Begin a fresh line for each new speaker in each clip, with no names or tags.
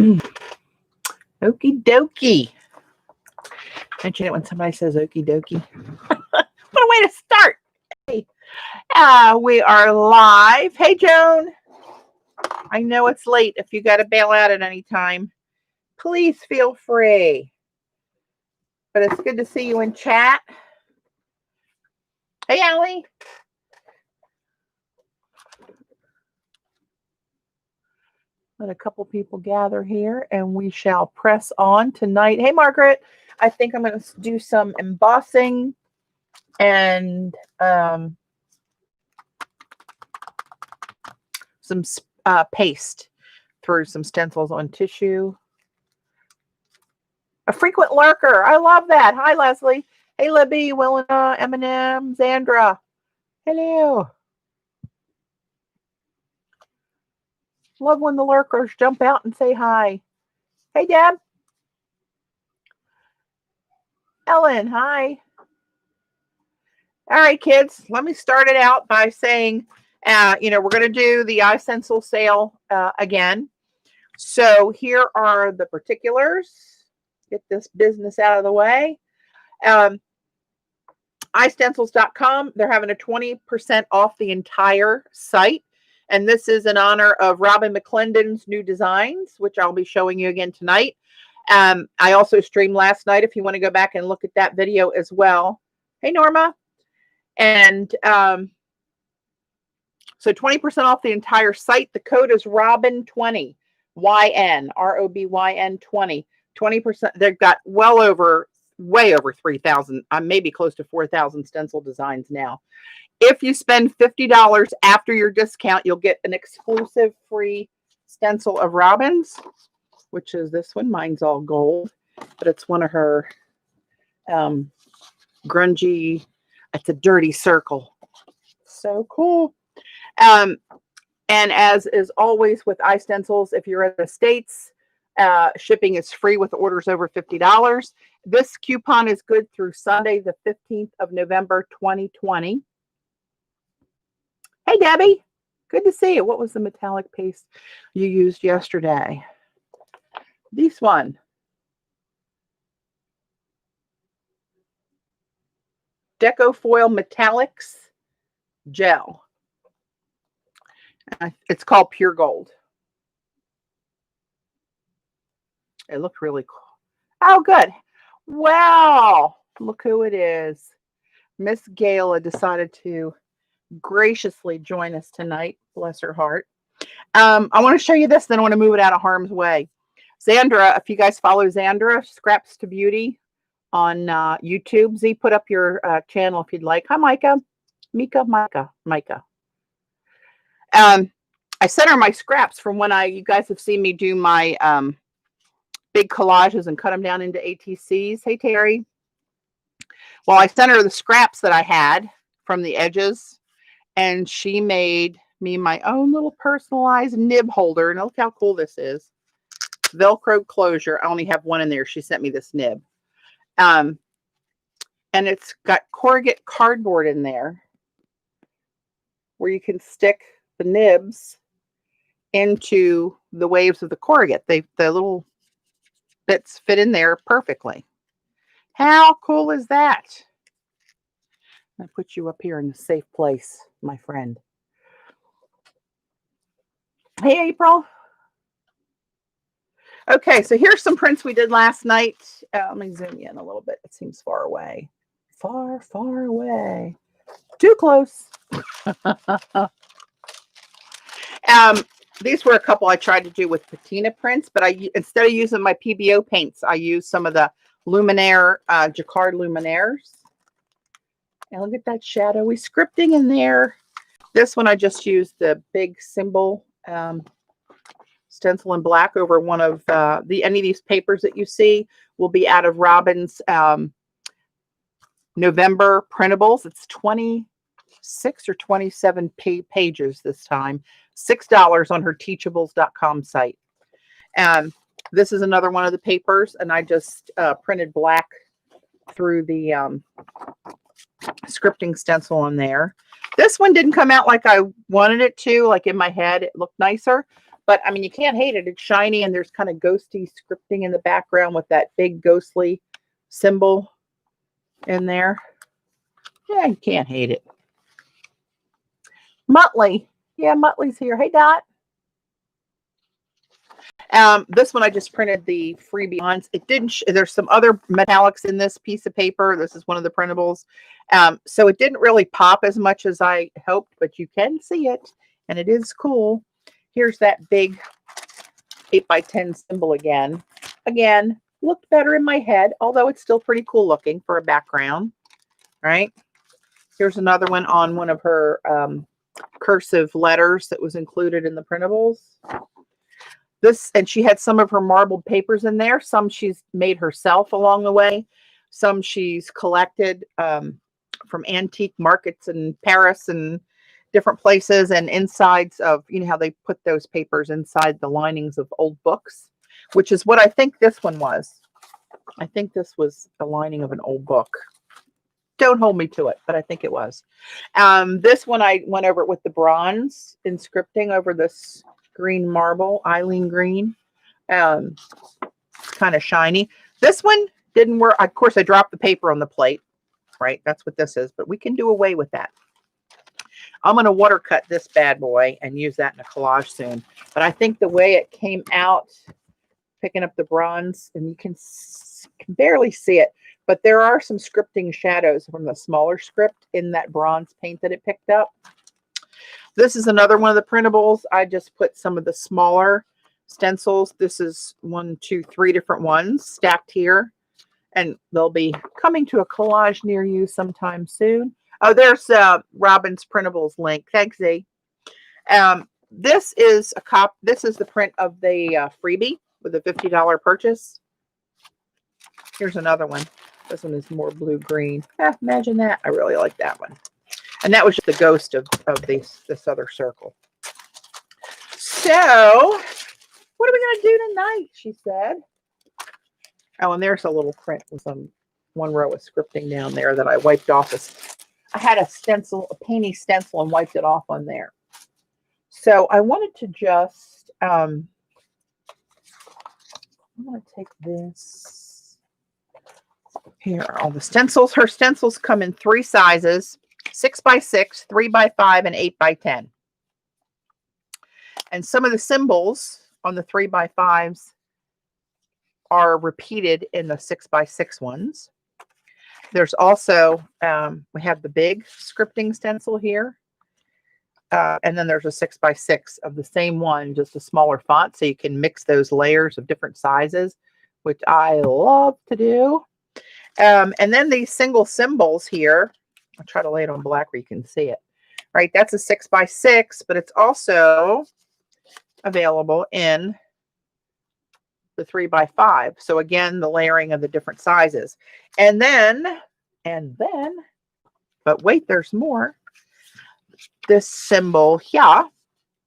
Okie dokie. Mention it when somebody says okie dokie. What a way to start. Hey, we are live. Hey, Joan. I know it's late. If you got to bail out at any time, please feel free. But it's good to see you in chat. Hey, Allie. Let a couple people gather here and we shall press on tonight. Hey, Margaret. I think I'm going to do some embossing and some paste through some stencils on tissue. A frequent lurker. I love that. Hi, Leslie. Hey, Libby, Willina, Eminem, Zandra. Hello. Love when the lurkers jump out and say hi. Hey, Deb. Ellen, hi. All right, kids, let me start it out by saying, we're going to do the iStencil sale again. So here are the particulars. Get this business out of the way. iStencils.com. They're having a 20% off the entire site. And this is in honor of Robyn McClendon's new designs, which I'll be showing you again tonight. I also streamed last night if you want to go back and look at that video as well. Hey, Norma. And so 20% off the entire site. The code is ROBYN20, YN, ROBYN 20. 20%. They've got way over 3,000, maybe close to 4,000 stencil designs now. If you spend $50 after your discount, you'll get an exclusive free stencil of Robyn's, which is this one. Mine's all gold, but it's one of her grungy, it's a dirty circle. So cool. And as is always with iStencils, if you're in the States, shipping is free with orders over $50. This coupon is good through Sunday, the 15th of November, 2020. Hey, Debbie. Good to see you. What was the metallic paste you used yesterday? This one. Deco Foil Metallics Gel. It's called Pure Gold. It looked really cool. Oh, good. Wow. Look who it is. Miss Gayla decided to graciously join us tonight. Bless her heart. I want to show you this, then I want to move it out of harm's way. Xandra, if you guys follow Xandra, Scraps to Beauty on YouTube. Z, put up your channel if you'd like. Hi, Micah. Micah. I sent her my scraps from when you guys have seen me do my big collages and cut them down into ATCs. Hey, Terry. Well, I sent her the scraps that I had from the edges, and she made me my own little personalized nib holder. And look how cool this is. Velcro closure. I only have one in there. She sent me this nib. And it's got corrugate cardboard in there where you can stick the nibs into the waves of the corrugate. The little bits fit in there perfectly. How cool is that? I put you up here in a safe place, my friend. Hey, April. Okay, so here's some prints we did last night. Let me zoom in a little bit. It seems far away. Far, far away. Too close. These were a couple I tried to do with patina prints, but instead of using my PBO paints, I used some of the Luminaire, Jacquard Luminaires. And look at that shadowy scripting in there. This one I just used the big symbol stencil in black over one of any of these papers that you see will be out of Robyn's November printables. It's 26 or 27 pages this time. $6 on her teachables.com site. This is another one of the papers, and I just printed black through the scripting stencil on there. This one didn't come out like I wanted it to, like in my head. It looked nicer, But I mean, you can't hate it. It's shiny and there's kind of ghosty scripting in the background with that big ghostly symbol in there. Yeah, you can't hate it. Muttley. Yeah, Muttley's here. Hey, Dot. This one I just printed the freebie on. It didn't. There's some other metallics in this piece of paper. This is one of the printables. So it didn't really pop as much as I hoped, but you can see it, and it is cool. Here's that big 8x10 symbol again. Again, looked better in my head, although it's still pretty cool looking for a background, right? Here's another one on one of her cursive letters that was included in the printables. This, and she had some of her marbled papers in there. Some she's made herself along the way. Some she's collected from antique markets in Paris and different places, and insides of, you know how they put those papers inside the linings of old books, which is what I think this one was. I think this was the lining of an old book. Don't hold me to it, but I think it was. This one I went over it with the bronze inscripting over this green marble, Eileen green. Kind of shiny. This one didn't work. Of course, I dropped the paper on the plate, right? That's what this is, but we can do away with that. I'm going to watercut this bad boy and use that in a collage soon. But I think the way it came out, picking up the bronze, and you can barely see it, but there are some scripting shadows from the smaller script in that bronze paint that it picked up. This is another one of the printables. I just put some of the smaller stencils. This is 1, 2, 3 different ones stacked here, and they'll be coming to a collage near you sometime soon. Oh, there's Robyn's printables link. Thanks, Z. This is This is the print of the freebie with a $50 purchase. Here's another one. This one is more blue-green. Imagine that. I really like that one. And that was just the ghost of this other circle. So, what are we going to do tonight, she said. Oh, and there's a little print with one row of scripting down there that I wiped off. I had a stencil, a painty stencil, and wiped it off on there. So I wanted to just, I'm going to take this. Here are all the stencils. Her stencils come in 3 sizes, 6x6, 3x5, and 8x10. And some of the symbols on the 3x5s are repeated in the 6x6 ones. There's also, we have the big scripting stencil here. And then there's a 6x6 of the same one, just a smaller font. So you can mix those layers of different sizes, which I love to do. And then these single symbols here, I'll try to lay it on black where you can see it. Right, that's a 6x6, but it's also available in the 3x5. So again, the layering of the different sizes. And then, but wait, there's more. This symbol here,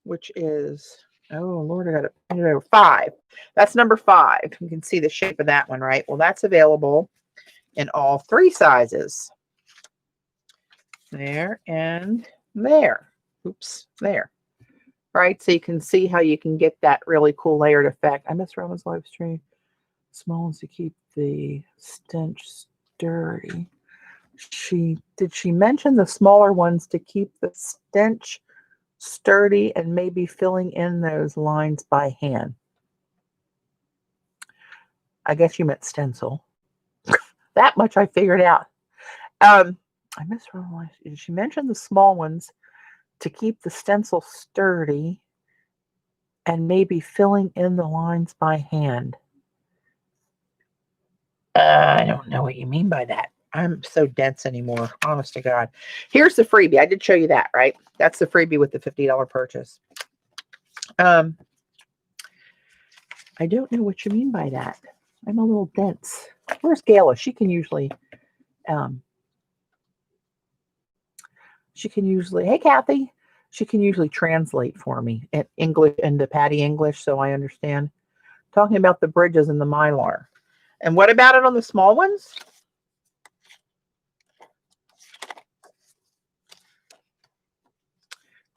which is, oh Lord, I got it over 5. That's number 5. You can see the shape of that one, right? Well, that's available in all 3 sizes. There and there. Oops, there. Right, so you can see how you can get that really cool layered effect. I miss Roman's live stream. Small ones to keep the stench sturdy. Did she mention the smaller ones to keep the stench sturdy and maybe filling in those lines by hand? I guess you meant stencil. That much I figured out. I miss Roman's live. Did she mention the small ones to keep the stencil sturdy and maybe filling in the lines by hand? I don't know what you mean by that. I'm so dense anymore, honest to God. Here's the freebie. I did show you that, right? That's the freebie with the $50 purchase. I don't know what you mean by that. I'm a little dense. Where's Gayla? She can usually, hey, Kathy. She can usually translate for me in English into Patty English, so I understand. Talking about the bridges and the Mylar. And what about it on the small ones?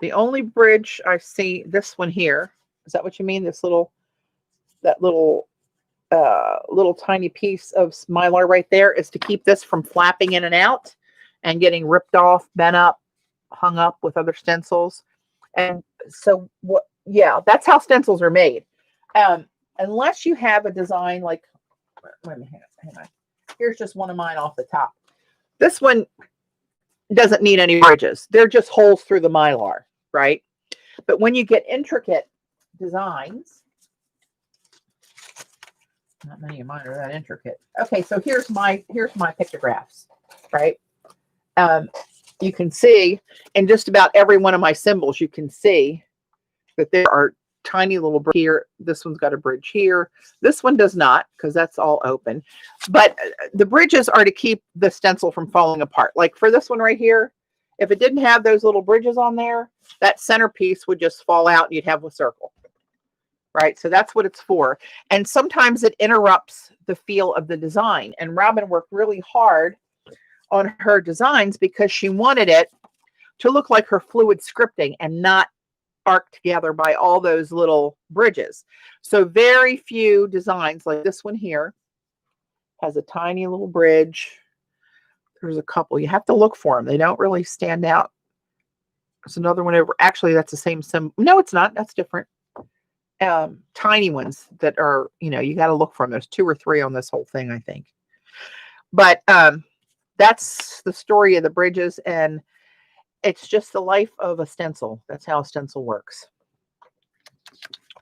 The only bridge I see, this one here, Is that what you mean? That little tiny piece of Mylar right there is to keep this from flapping in and out and getting ripped off, bent up, hung up with other stencils. And so what, yeah, that's how stencils are made. Unless you have a design like, wait a minute, hang on. Here's just one of mine off the top. This one doesn't need any bridges. They're just holes through the Mylar, right? But when you get intricate designs, not many of mine are that intricate. Okay, so here's my pictographs, right? You can see in just about every one of my symbols, you can see that there are tiny little bridges here. This one's got a bridge here. This one does not, because that's all open. But the bridges are to keep the stencil from falling apart. Like for this one right here, if it didn't have those little bridges on there, that centerpiece would just fall out and you'd have a circle. Right? So that's what it's for. And sometimes it interrupts the feel of the design. And Robyn worked really hard on her designs because she wanted it to look like her fluid scripting and not arced together by all those little bridges. So very few designs like this one here has a tiny little bridge. There's a couple. You have to look for them. They don't really stand out. There's another one over. Actually, that's the same symbol. No, it's not. That's different. Tiny ones that are, you know, you got to look for them. There's 2 or 3 on this whole thing, I think. But that's the story of the bridges, and it's just the life of a stencil. That's how a stencil works.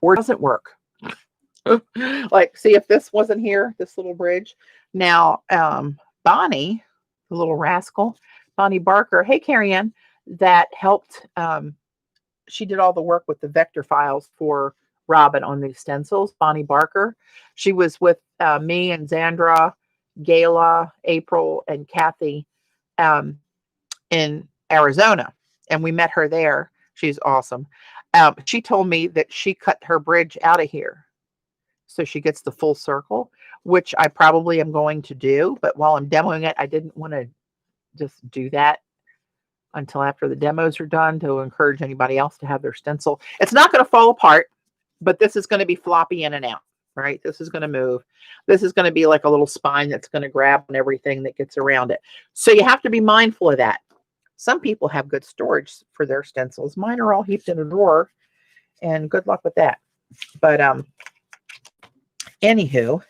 Or doesn't work. Like, see, if this wasn't here, this little bridge. Now, Bonnie, the little rascal, Bonnie Barker, hey, Carrie Ann, that helped. She did all the work with the vector files for Robyn on these stencils. Bonnie Barker. She was with me and Zandra, Gayla, April, and Kathy in Arizona. And we met her there. She's awesome. She told me that she cut her bridge out of here so she gets the full circle, which I probably am going to do. But while I'm demoing it, I didn't want to just do that until after the demos are done to encourage anybody else to have their stencil. It's not going to fall apart, but this is going to be floppy in and out, right? This is going to move. This is going to be like a little spine that's going to grab on everything that gets around it. So you have to be mindful of that. Some people have good storage for their stencils. Mine are all heaped in a drawer, and good luck with that. But anywho,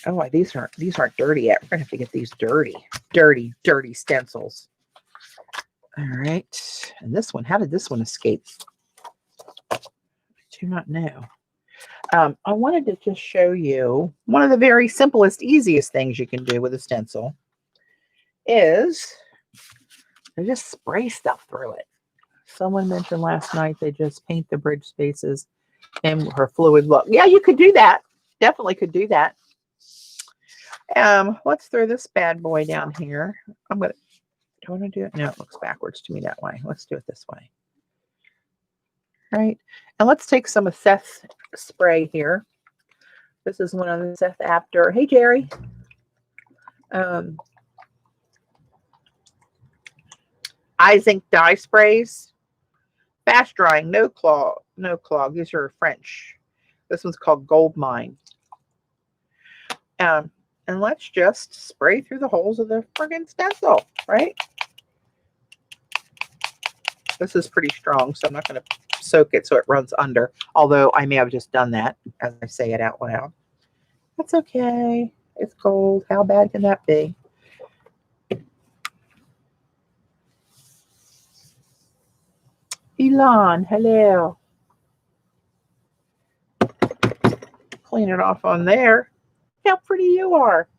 oh, these aren't dirty yet. We're gonna have to get these dirty stencils. All right, and this one, how did this one escape? I do not know. I wanted to just show you one of the very simplest, easiest things you can do with a stencil is to just spray stuff through it. Someone mentioned last night they just paint the bridge spaces in her fluid look. Yeah, you could do that. Definitely could do that. Let's throw this bad boy down here. Do I want to do it? No, it looks backwards to me that way. Let's do it this way. Right. And let's take some of Seth's spray here. This is one of the Seth Apter. Hey, Jerry. iZink dye sprays. Fast drying, no clog. These are French. This one's called Gold Mine. And let's just spray through the holes of the friggin' stencil, right? This is pretty strong, so I'm not going to soak it so it runs under. Although I may have just done that as I say it out loud. That's okay. It's gold. How bad can that be? Elon, hello. Clean it off on there. Look how pretty you are.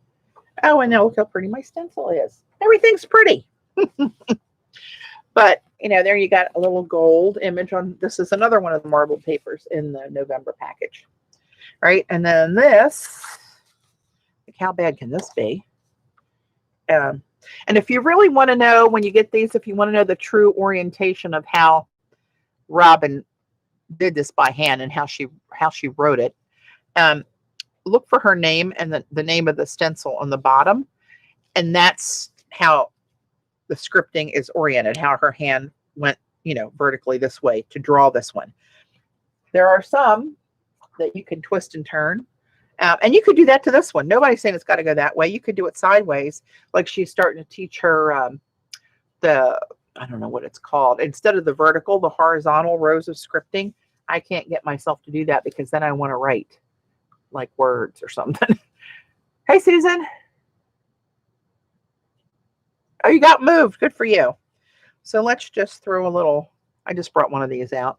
Oh, and now look how pretty my stencil is. Everything's pretty. But, you know, there you got a little gold image on. This is another one of the marbled papers in the November package. Right? And then this, like how bad can this be? And if you really want to know, when you get these, if you want to know the true orientation of how Robyn did this by hand and how she wrote it, look for her name and the name of the stencil on the bottom, and that's how the scripting is oriented, how her hand went, you know, vertically this way to draw this one. There are some that you can twist and turn. And you could do that to this one. Nobody's saying it's got to go that way. You could do it sideways, like she's starting to teach her I don't know what it's called. Instead of the vertical, the horizontal rows of scripting. I can't get myself to do that because then I want to write like words or something. Hey, Susan. Oh, you got moved. Good for you. So let's just throw a little, I just brought one of these out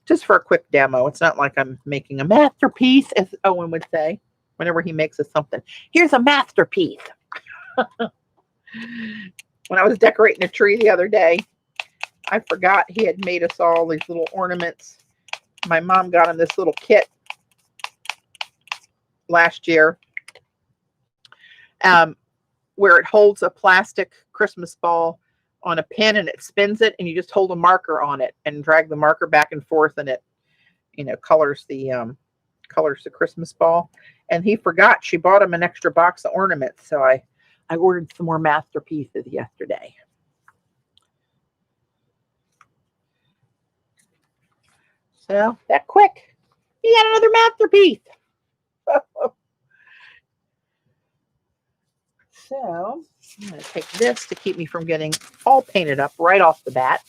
just for a quick demo. It's not like I'm making a masterpiece, as Owen would say, whenever he makes us something. Here's a masterpiece. When I was decorating a tree the other day, I forgot he had made us all these little ornaments. My mom got him this little kit last year where it holds a plastic Christmas ball on a pin and it spins it, and you just hold a marker on it and drag the marker back and forth, and it, you know, colors the Christmas ball. And he forgot. She bought him an extra box of ornaments, so I ordered some more masterpieces yesterday. So that quick, he got another masterpiece. So I'm going to take this to keep me from getting all painted up right off the bat.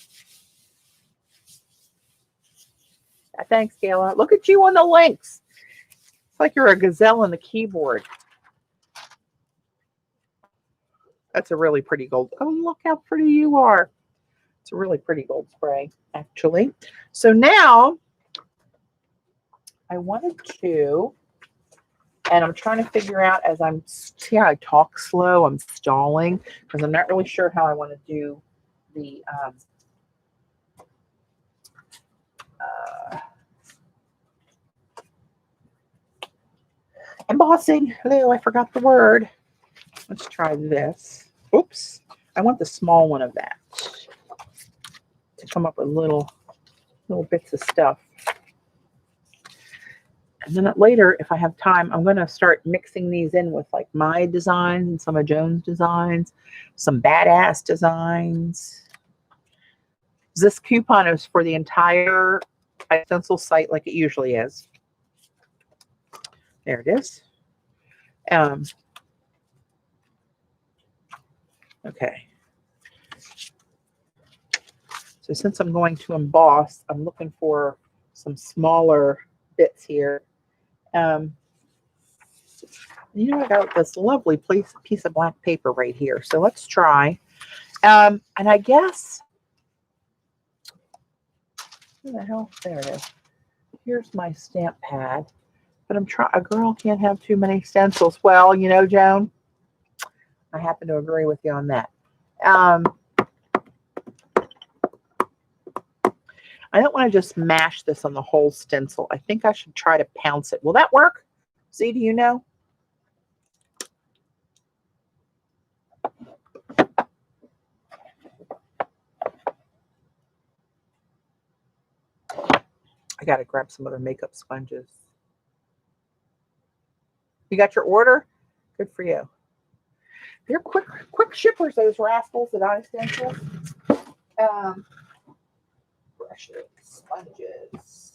Thanks, Gayla. Look at you on the links. It's like you're a gazelle on the keyboard. That's a really pretty gold. Oh, look how pretty you are. It's a really pretty gold spray, actually. So now I wanted to, and I'm trying to figure out as I'm, see how I talk slow, I'm stalling because I'm not really sure how I want to do the embossing. Hello, I forgot the word. Let's try this. Oops. I want the small one of that to come up with little bits of stuff. And then later, if I have time, I'm going to start mixing these in with like my designs and some of Joan's designs, some badass designs. This coupon is for the entire iStencil site like it usually is. There it is. Okay. So since I'm going to emboss, I'm looking for some smaller bits here. You know, I got this lovely piece of black paper right here. So let's try. And I guess, where the hell? There it is. Here's my stamp pad. But I'm trying. A girl can't have too many stencils. Well, you know, Joan, I happen to agree with you on that. I don't want to just mash this on the whole stencil. I think I should try to pounce it. Will that work? See, do you know? I got to grab some other makeup sponges. You got your order? Good for you. They're quick shippers, those rascals at iStencils. Brushes, sponges.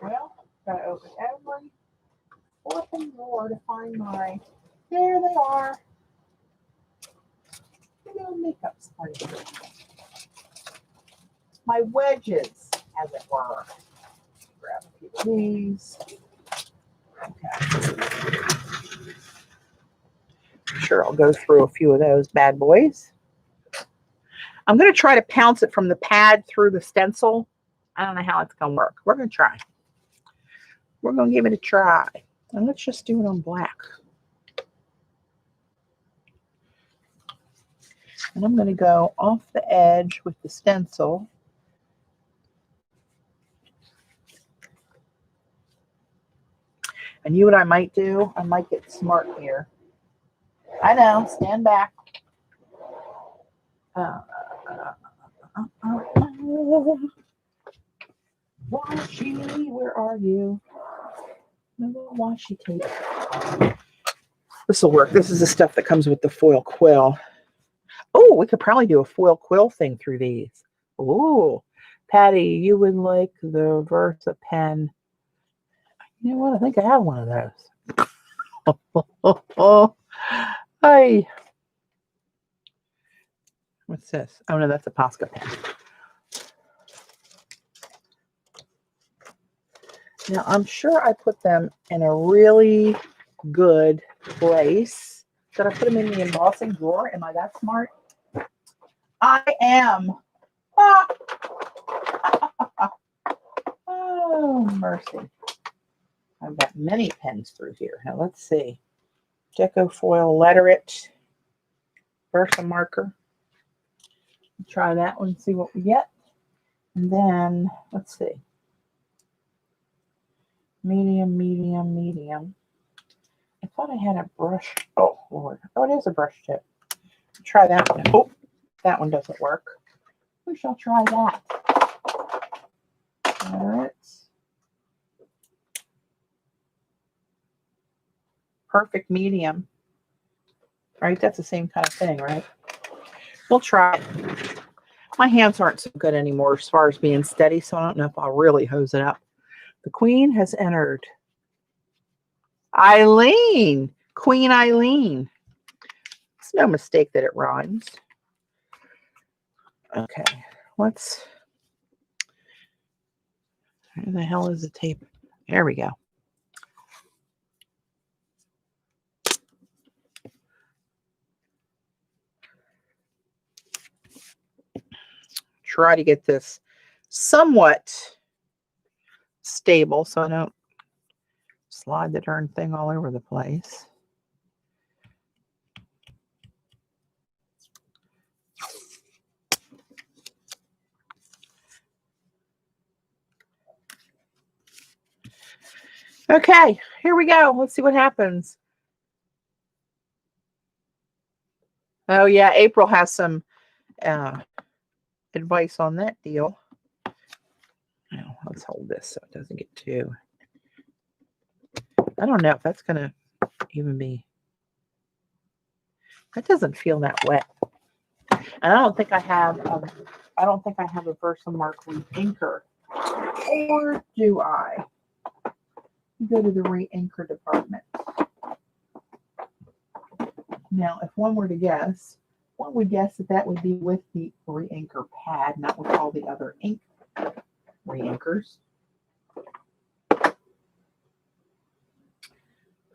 Well, gotta open every fourth drawer to find my. There they are. Little makeup sponges. My wedges, as it were. Grab a few of these. Okay. I'm sure I'll go through a few of those bad boys. I'm going to try to pounce it from the pad through the stencil. I don't know how it's going to work. We're going to try. We're going to give it a try. And let's just do it on black. And I'm going to go off the edge with the stencil. And you know what I might do? I might get smart here. I know. Stand back. Washi, where are you? a little washi tape. This will work. This is the stuff that comes with the foil quill. Oh, we could probably do a foil quill thing through these. Oh, Patty, you would like the Versa pen. You know what? I think I have one of those. Hi. What's this? Oh, no, that's a Posca pen. Now, I'm sure I put them in a really good place. Did I put them in the embossing drawer? Am I that smart? I am. Ah. Oh, mercy. I've got many pens through here. Now, let's see. Deco foil, letter it. Versa marker. Try that one, see what we get. And then, let's see. Medium, medium, medium. I thought I had a brush. Oh, Lord. Oh, it is a brush tip. Try that one. Oh, that one doesn't work. We shall try that. Letter it. Perfect medium. Right? That's the same kind of thing, right? We'll try it. My hands aren't so good anymore as far as being steady, so I don't know if I'll really hose it up. The Queen has entered. Eileen. Queen Eileen. It's no mistake that it rhymes. Okay. Let's... Where the hell is the tape? There we go. Try to get this somewhat stable so I don't slide the darn thing all over the place. Okay, here we go. Let's see what happens. Oh yeah, April has some advice on that deal. Now, let's hold this so it doesn't get too... I don't know if that's going to even be... That doesn't feel that wet. And I don't think I have a Versamark re-inker. Or do I? Go to the re-inker department. Now, if one were to guess, one would guess that that would be with the re-inker pad, not with all the other ink re-inkers.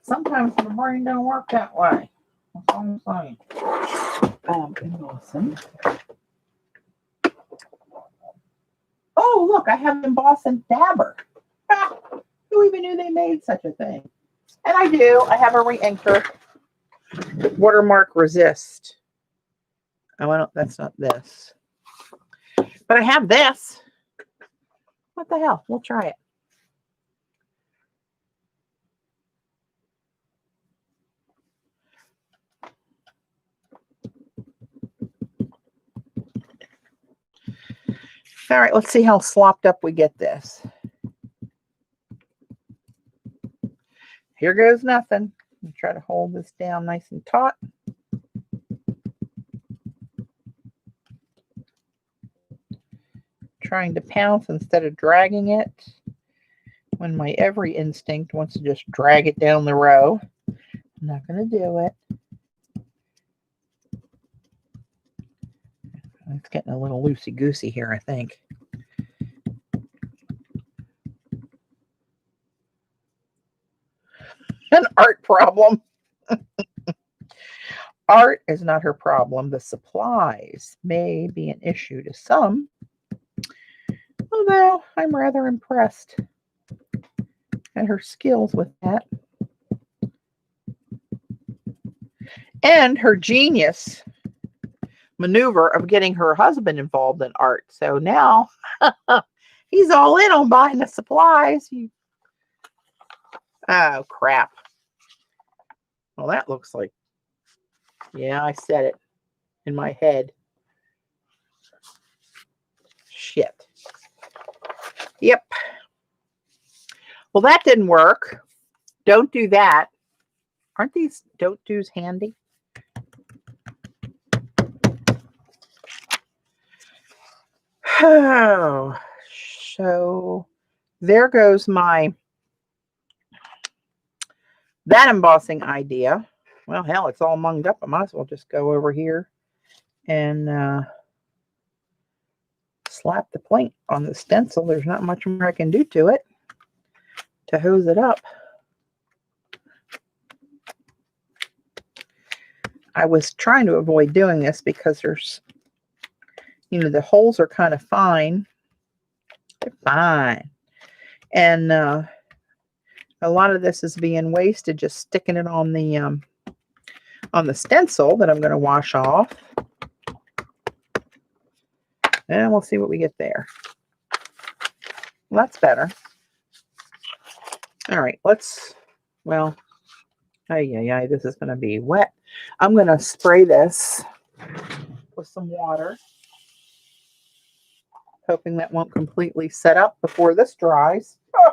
Sometimes my brain don't work that way. That's all I'm saying. Embossing. Oh, look, I have embossing dabber. Ah, who even knew they made such a thing? And I do. I have a re-inker. Watermark resist. Oh, I don't, that's not this. But I have this. What the hell? We'll try it. All right, let's see how slopped up we get this. Here goes nothing. I'll try to hold this down nice and taut. Trying to pounce instead of dragging it when my every instinct wants to just drag it down the row. I'm not going to do it. It's getting a little loosey-goosey here, I think. An art problem. Art is not her problem. The supplies may be an issue to some, although I'm rather impressed at her skills with that. And her genius maneuver of getting her husband involved in art. So now he's all in on buying the supplies. Oh, crap. Well, that looks like, yeah, I said it in my head. Shit. Yep. Well, that didn't work. don't do that. Aren't these don't do's handy? Oh, so there goes my that embossing idea. Well, hell, it's all munged up. I might as well just go over here and slap the point on the stencil. There's not much more I can do to it to hose it up. I was trying to avoid doing this because there's, you know, the holes are kind of fine. They're fine. And a lot of this is being wasted just sticking it on the stencil that I'm going to wash off. And we'll see what we get there. Well, that's better. All right, let's, well, this is going to be wet. I'm going to spray this with some water, hoping that won't completely set up before this dries. Oh,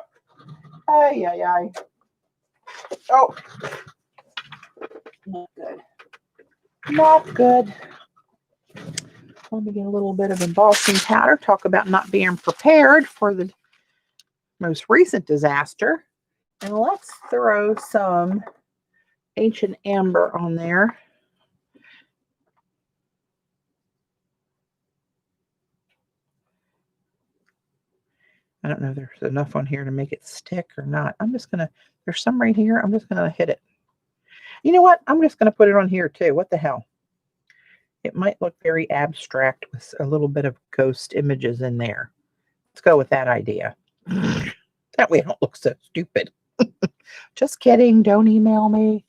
oh, not good. Not good. Let me get a little bit of embossing powder. Talk about not being prepared for the most recent disaster. And let's throw some ancient amber on there. I don't know if there's enough on here to make it stick or not. I'm just going to, there's some right here. I'm just going to hit it. You know what? I'm just going to put it on here too. What the hell? It might look very abstract with a little bit of ghost images in there. Let's go with that idea. That way I don't look so stupid. Just kidding. Don't email me.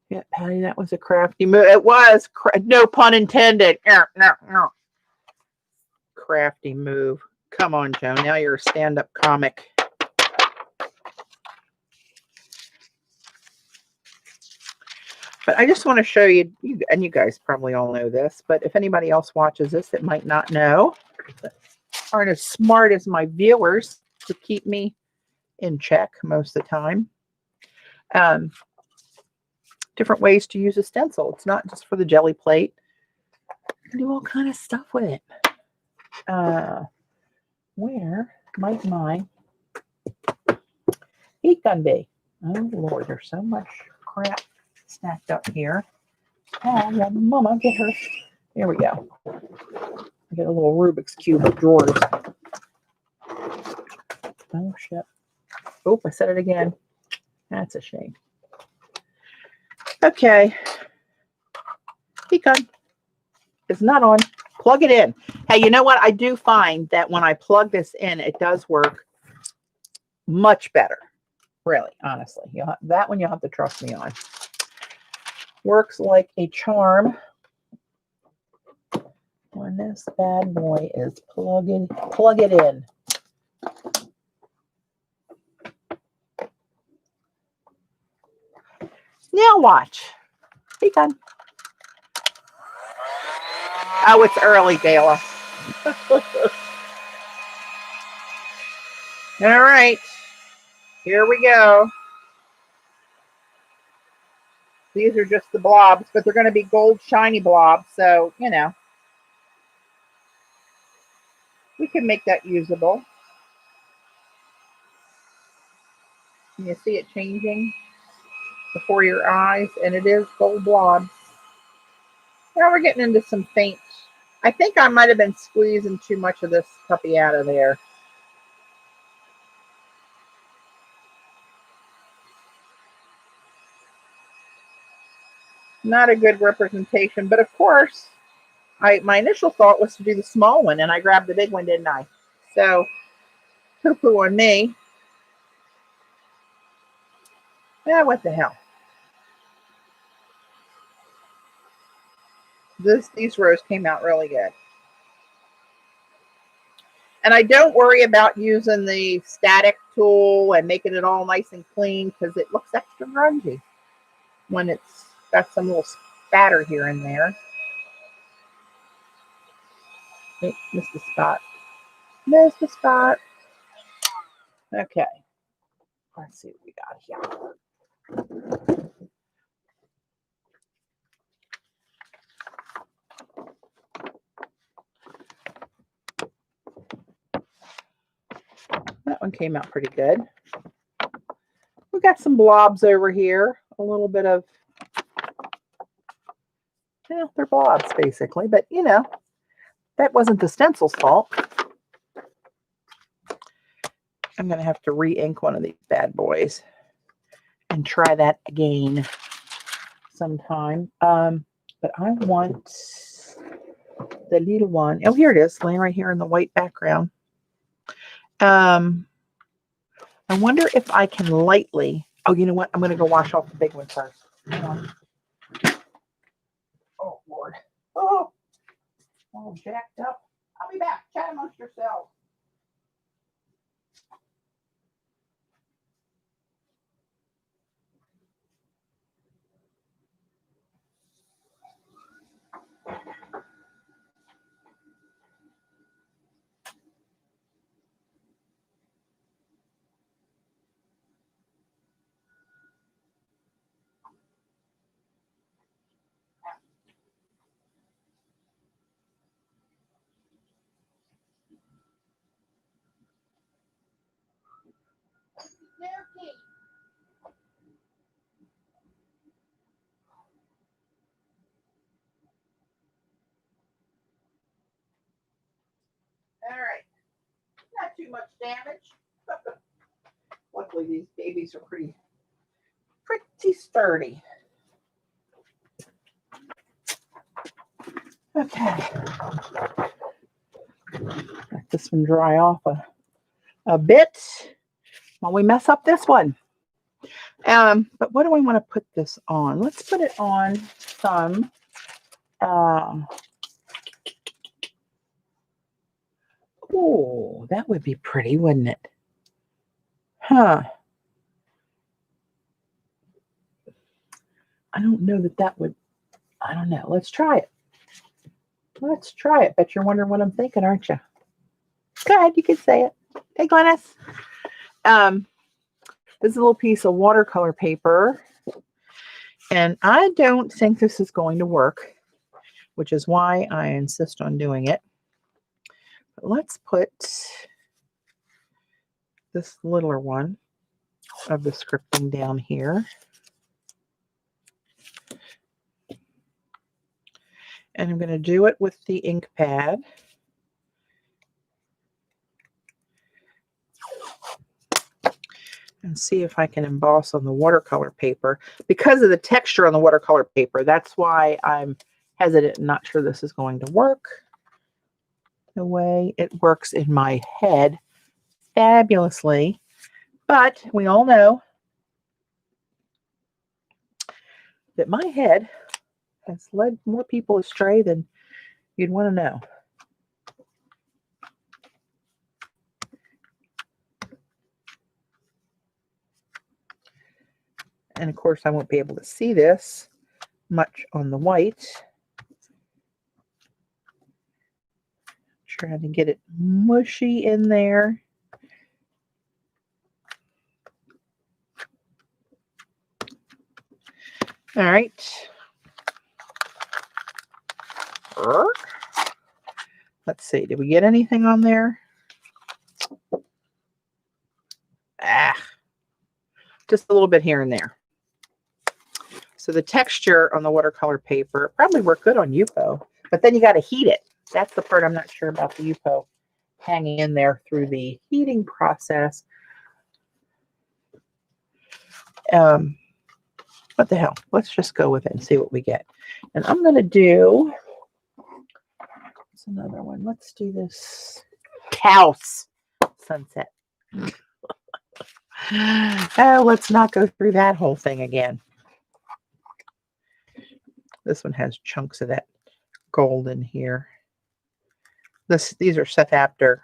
Yeah, Patty, that was a crafty move. It was. No pun intended. No. Crafty move. Come on, Joe. Now you're a stand-up comic. But I just want to show you, and you guys probably all know this, but if anybody else watches this that might not know, aren't as smart as my viewers to keep me in check most of the time. Different ways to use a stencil. It's not just for the jelly plate. You can do all kind of stuff with it. Where might my heat gun be? Oh Lord, there's so much crap stacked up here. Oh, yeah, Mama, get her. There we go. I get a little Rubik's Cube of drawers. Oh, shit. Oh, I said it again. That's a shame. Okay. Heat gun is not on. Plug it in. Hey, you know what? I do find that when I plug this in, it does work much better. Really, honestly. That one you'll have to trust me on. Works like a charm when this bad boy is plug it in. Now watch. Be done. Oh, it's early, Gayla. All right. Here we go. These are just the blobs, but they're going to be gold shiny blobs. So, you know, we can make that usable. Can you see it changing before your eyes? And it is gold blobs. Now we're getting into some faint. I think I might have been squeezing too much of this puppy out of there. Not a good representation, but of course, my initial thought was to do the small one, and I grabbed the big one, didn't I? So, poo-poo on me. Yeah, what the hell? These rows came out really good. And I don't worry about using the static tool and making it all nice and clean because it looks extra grungy when it's got some little spatter here and there. Oh, missed the spot. Missed the spot. Okay. Let's see what we got here. That one came out pretty good. We got some blobs over here. A little bit of, yeah, they're blobs basically, but you know, that wasn't the stencil's fault. I'm going to have to re-ink one of these bad boys and try that again sometime. But I want the little one. Oh, here it is, laying right here in the white background. I wonder if I can lightly, oh, you know what? I'm going to go wash off the big one first. Hang on. Oh, Lord. Oh, all jacked up. I'll be back. Chat amongst yourselves. All right. Not too much damage. Luckily, these babies are pretty sturdy. Okay. Let this one dry off a bit while we mess up this one. But what do I want to put this on? Let's put it on some oh, that would be pretty, wouldn't it? Huh. I don't know that would, I don't know. Let's try it. Let's try it. Bet you're wondering what I'm thinking, aren't you? Go ahead, you can say it. Hey, Glennis. This is a little piece of watercolor paper. And I don't think this is going to work, which is why I insist on doing it. But let's put this littler one of the scripting down here. And I'm going to do it with the ink pad. And see if I can emboss on the watercolor paper. Because of the texture on the watercolor paper, that's why I'm hesitant and not sure this is going to work the way it works in my head fabulously. But we all know that my head has led more people astray than you'd want to know. And of course, I won't be able to see this much on the white. Trying to get it mushy in there. All right. Let's see. Did we get anything on there? Just a little bit here and there. So the texture on the watercolor paper probably worked good on Yupo, but then you got to heat it. That's the part I'm not sure about the Yupo hanging in there through the heating process. What the hell? Let's just go with it and see what we get. And I'm going to do, what's another one? Let's do this House Sunset. Let's not go through that whole thing again. This one has chunks of that gold in here. These are set after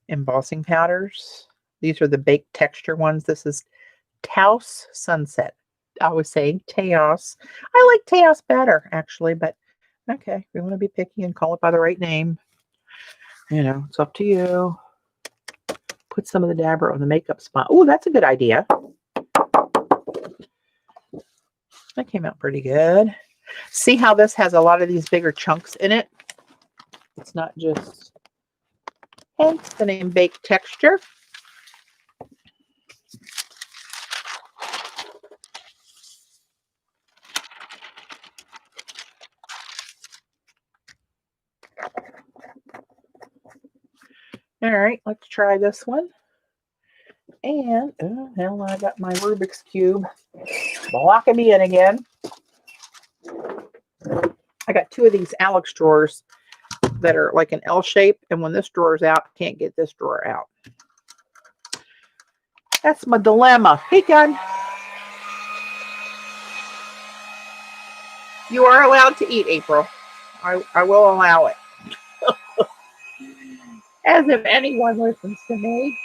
embossing powders. These are the baked texture ones. This is Taos Sunset. I was saying Taos. I like Taos better, actually, but okay, we want to be picky and call it by the right name. You know, it's up to you. put some of the dabber on the makeup spot. Oh, that's a good idea. That came out pretty good. See how this has a lot of these bigger chunks in it? It's not just, hence the name baked texture. All right, let's try this one. And, oh, hell, I got my Rubik's Cube blocking me in again. I got two of these Alex drawers that are like an L shape, and when this drawer's out, I can't get this drawer out. That's my dilemma. Hey, Gun. You are allowed to eat, April. I will allow it. As if anyone listens to me.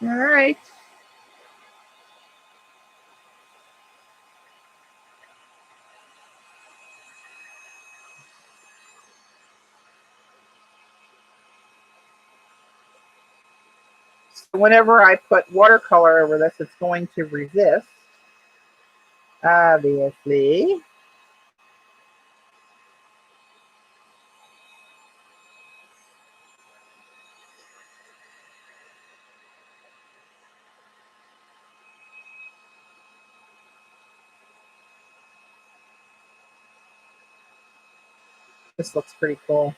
All right. So whenever I put watercolor over this, it's going to resist. Obviously. This looks pretty cool.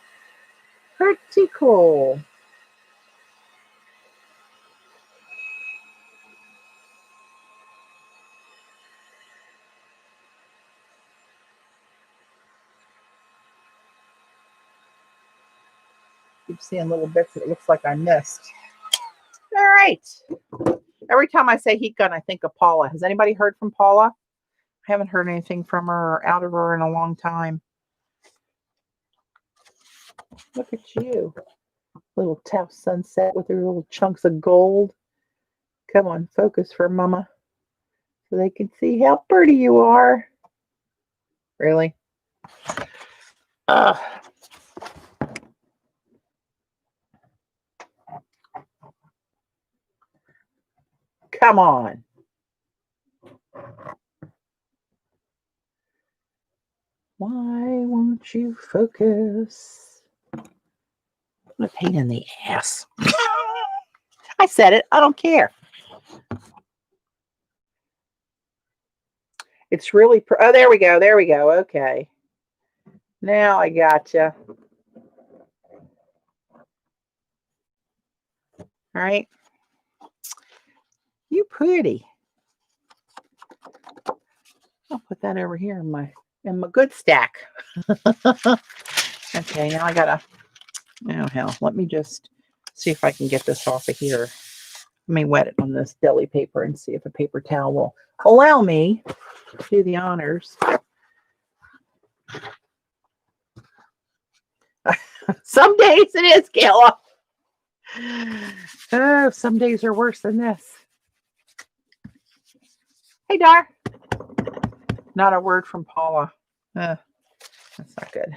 Pretty cool. Keep seeing little bits that it looks like I missed. All right. Every time I say heat gun, I think of Paula. Has anybody heard from Paula? I haven't heard anything from her or out of her in a long time. Look at you. Little Taft sunset with her little chunks of gold. Come on, focus for Mama. So they can see how pretty you are. Really? Come on. Why won't you focus? What a pain in the ass. I said it. I don't care. It's really, oh, there we go. There we go. Okay. Now I gotcha. All right. You pretty. I'll put that over here in my good stack. Okay, now I gotta, oh hell, let me just see if I can get this off of here. Let me wet it on this deli paper and see if a paper towel will allow me to do the honors. Some days it is, Kayla. Oh, some days are worse than this. Hey, Dar. Not a word from Paula. That's not good.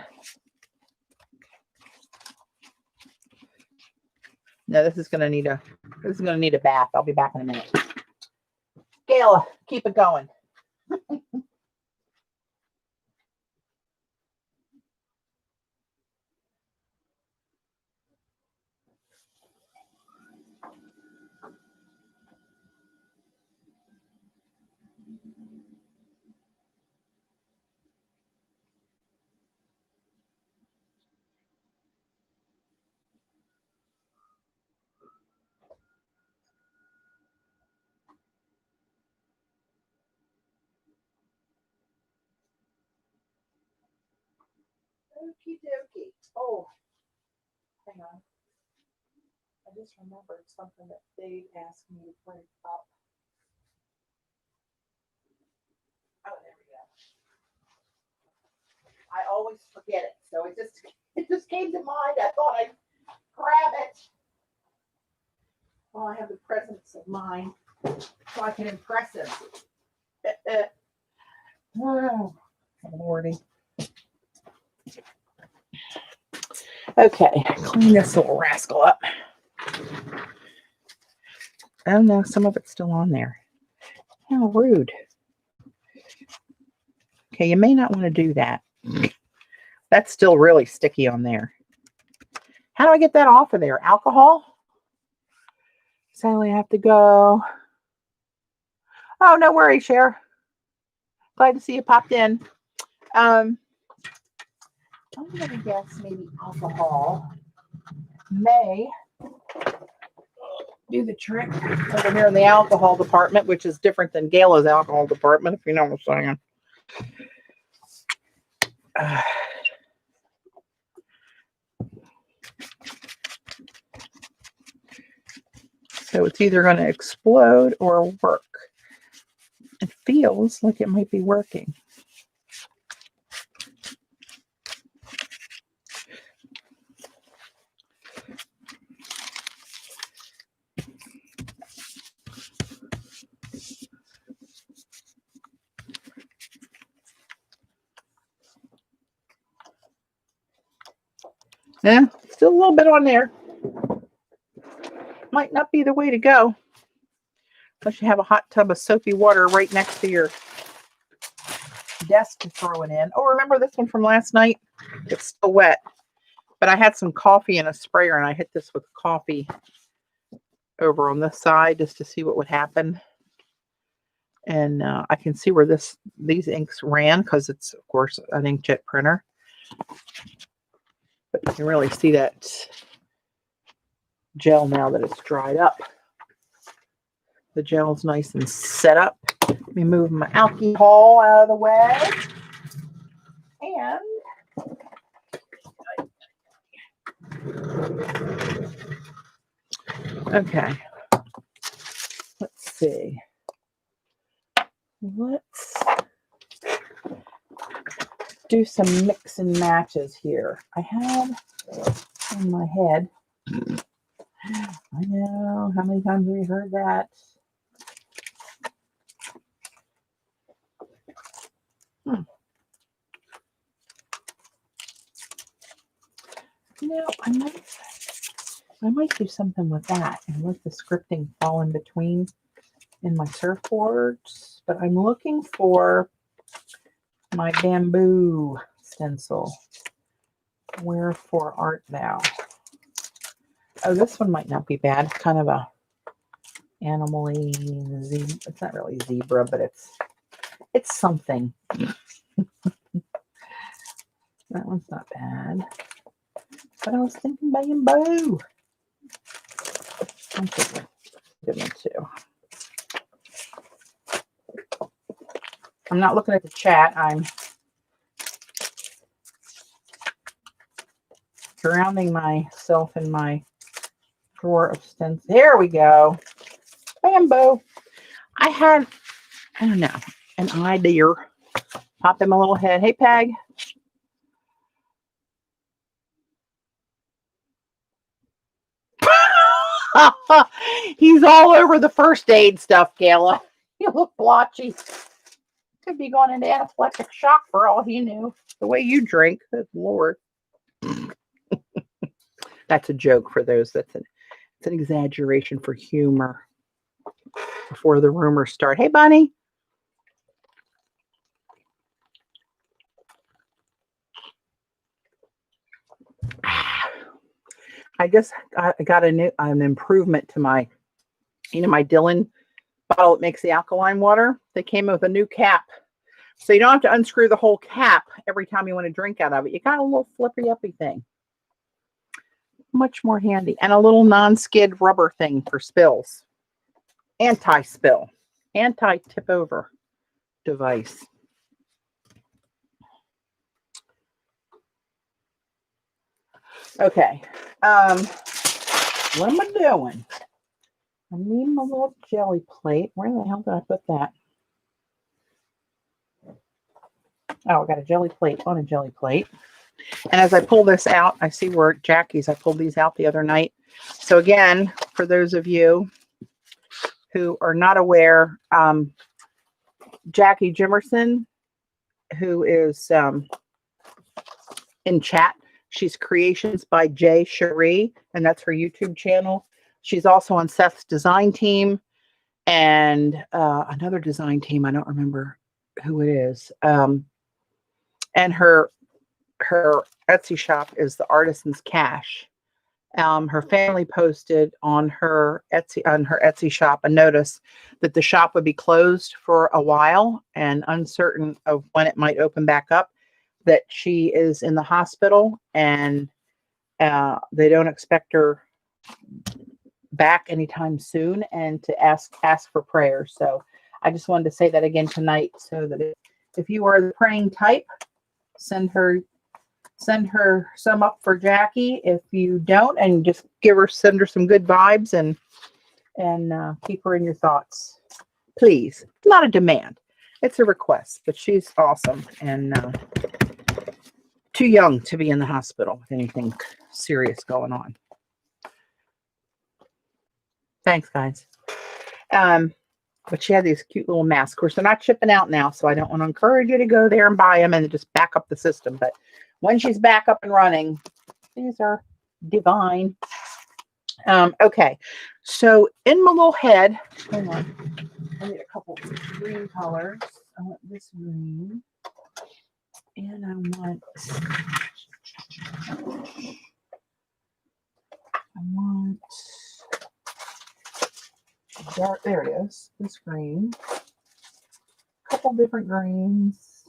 No, this is gonna need a bath. I'll be back in a minute. Kayla, keep it going. Okie dokie. Oh, hang on. I just remembered something that Dave asked me to bring up. Oh, there we go. I always forget it, so it just came to mind. I thought I'd grab it. Well, I have the presence of mind, so I can impress him. Oh, Lordy. Okay, clean this little rascal up. Oh no, some of it's still on there. How rude. Okay, you may not want to do that. That's still really sticky on there. How do I get that off of there? Alcohol? Sadly, I have to go. Oh, no worries, Cher. Glad to see you popped in. I'm going to guess maybe alcohol may do the trick over here in the alcohol department, which is different than Gala's alcohol department, if you know what I'm saying. So it's either going to explode or work. It feels like it might be working. Yeah, still a little bit on there. Might not be the way to go. Unless you have a hot tub of soapy water right next to your desk to throw it in. Oh, remember this one from last night? It's still wet. But I had some coffee in a sprayer and I hit this with coffee over on this side just to see what would happen. And I can see where these inks ran because it's, of course, an inkjet printer. But you can really see that gel now that it's dried up. The gel's nice and set up. Let me move my alcohol out of the way. And okay. Let's see. Let's do some mix and matches here. I have in my head. I know. How many times have we heard that? No, I might do something with that and let the scripting fall in between in my surfboards. But I'm looking for my bamboo stencil. Wherefore art thou? Oh, this one might not be bad. It's kind of a animal-y zebra. It's not really zebra, but it's something. That one's not bad. But I was thinking bamboo. I'm thinking good one too. I'm not looking at the chat. I'm drowning myself in my drawer of stencils. There we go. Bamboo. I don't know, an idea. Pop in my little head. Hey, Peg. He's all over the first aid stuff, Gala. You look blotchy. Could be going into anaphylactic shock for all he knew. The way you drink, good Lord. That's a joke for those. It's an exaggeration for humor. Before the rumors start. Hey, Bunny. I just got an improvement to my, my Dylan bottle that makes the alkaline water. They came with a new cap. So you don't have to unscrew the whole cap every time you want to drink out of it. You got a little flippy-uppy thing. Much more handy. And a little non-skid rubber thing for spills. Anti-spill. Anti-tip-over device. Okay. What am I doing? I need my little jelly plate. Where the hell did I put that? Oh, I got a jelly plate on a jelly plate. And as I pull this out, I see where Jackie's, I pulled these out the other night. So again, for those of you who are not aware, Jackie Jimerson, who is in chat, She's Creations by J. Cherie, and that's her YouTube channel. She's also on Seth's design team and another design team. I don't remember who it is. And her Etsy shop is the Artisan's Cash. Her family posted on her Etsy shop a notice that the shop would be closed for a while and uncertain of when it might open back up, that she is in the hospital and they don't expect her back anytime soon, and to ask for prayers. So I just wanted to say that again tonight, so that if you are the praying type, send her some up for Jackie. If you don't, and just send her some good vibes and keep her in your thoughts, please. Not a demand, it's a request, but she's awesome and too young to be in the hospital with anything serious going on. Thanks, guys. But she had these cute little masks. Of course, they're not shipping out now, so I don't want to encourage you to go there and buy them and just back up the system. But when she's back up and running, these are divine. Okay, so in my little head, hold on, I need a couple green colors. I want this green, and I want dark. There it is. This green. A couple different greens.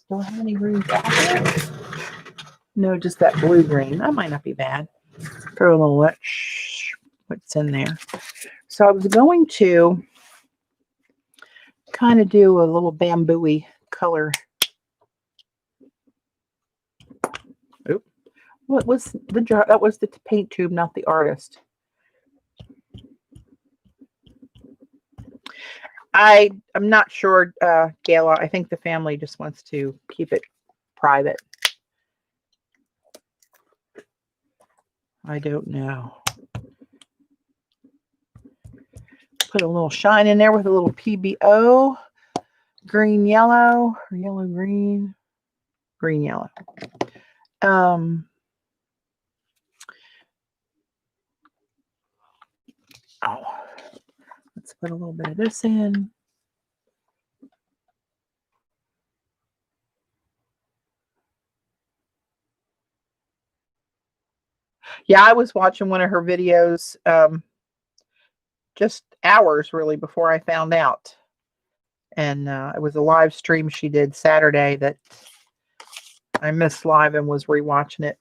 Do I have any greens out there? No, just that blue green. That might not be bad. Throw a little what's in there. So I was going to kind of do a little bamboo-y color. Oop. What was the jar? That was the paint tube, not the artist. I'm not sure, Gayla. I think the family just wants to keep it private. I don't know. Put a little shine in there with a little PBO. Green, yellow, or yellow, green. Green, yellow. Oh, let's put a little bit of this in. Yeah, I was watching one of her videos just hours really before I found out. And it was a live stream she did Saturday that I missed live and was rewatching it.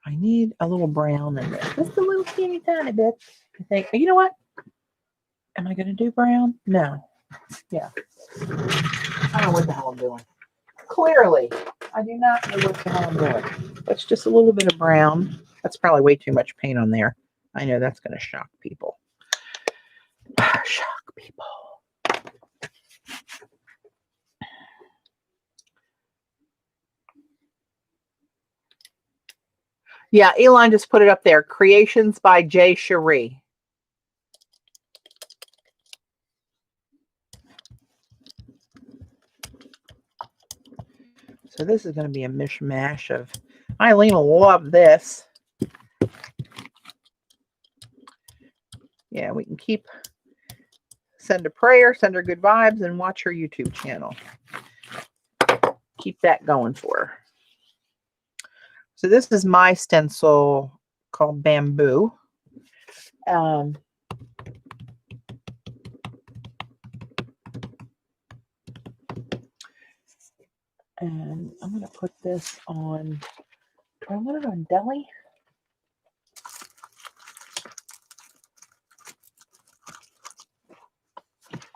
I need a little brown in there. Just a little teeny tiny bit. I think, you know what? Am I going to do brown? No. Yeah. I don't know what the hell I'm doing. Clearly, I do not know what the hell I'm doing. That's just a little bit of brown. That's probably way too much paint on there. I know that's going to shock people. Shock people. Yeah, Elon just put it up there. Creations by J. Cherie. So this is going to be a mishmash of... Eileen will love this. Yeah, we can send a prayer, send her good vibes, and watch her YouTube channel. Keep that going for her. So this is my stencil called Bamboo. And I'm going to put this on... Do I want it on deli?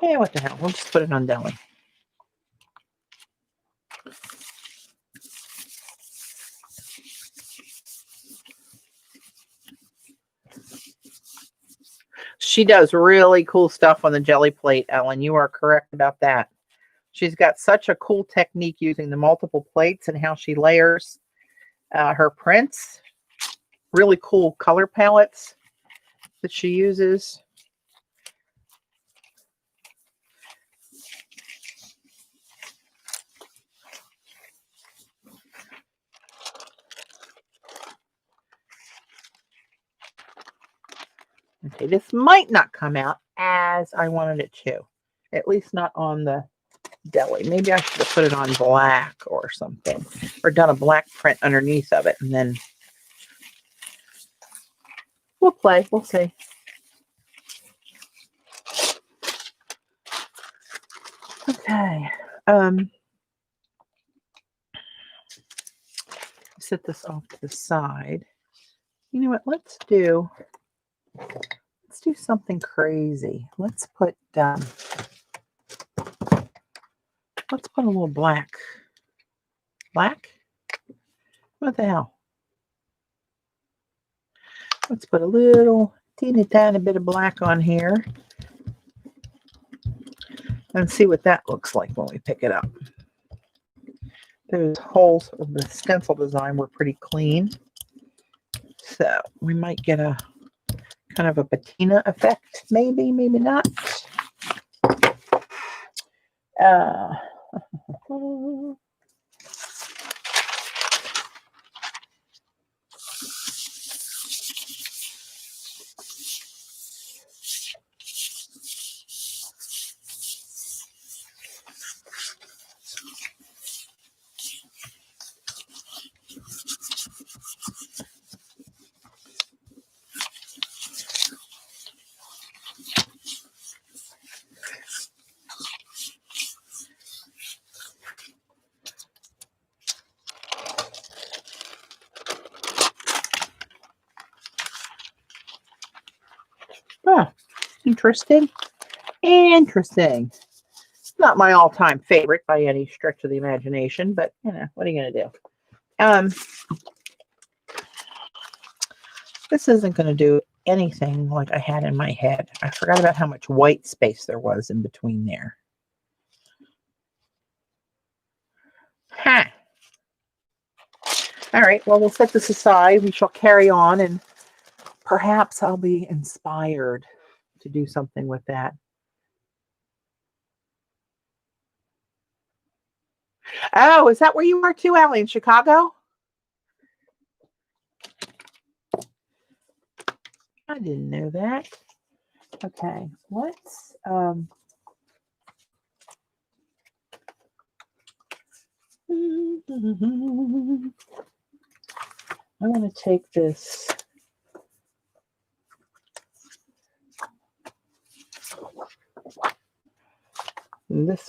Yeah, what the hell? We'll just put it on deli. She does really cool stuff on the jelly plate, Ellen. You are correct about that. She's got such a cool technique using the multiple plates and how she layers her prints. Really cool color palettes that she uses. Okay, this might not come out as I wanted it to. At least not on the deli. Maybe I should have put it on black or something. Or done a black print underneath of it. And then we'll play. We'll see. Okay. Set this off to the side. You know what? Let's do something crazy. Let's put a little black. Black? What the hell? Let's put a little teeny tiny bit of black on here and see what that looks like when we pick it up. Those holes of the stencil design were pretty clean. So we might get a kind of a patina effect, maybe, maybe not. Oh, interesting. Interesting. Not my all-time favorite by any stretch of the imagination, but you know, what are you going to do? This isn't going to do anything like I had in my head. I forgot about how much white space there was in between there. Huh. All right, well, we'll set this aside. We shall carry on, and perhaps I'll be inspired to do something with that. Oh, is that where you are too, Allie, in Chicago? I didn't know that. Okay, let's I'm going to take this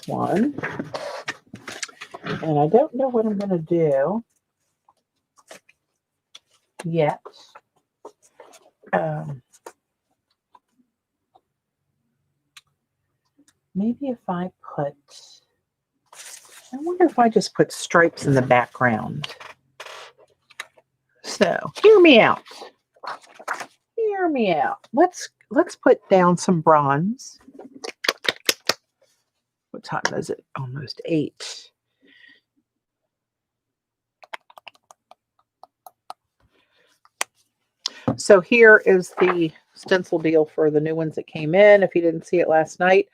one, and I don't know what I'm going to do yet. Maybe if I wonder if I just put stripes in the background. So hear me out. Hear me out. Let's put down some bronze. What time is it? Almost 8. So here is the stencil deal for the new ones that came in. If you didn't see it last night,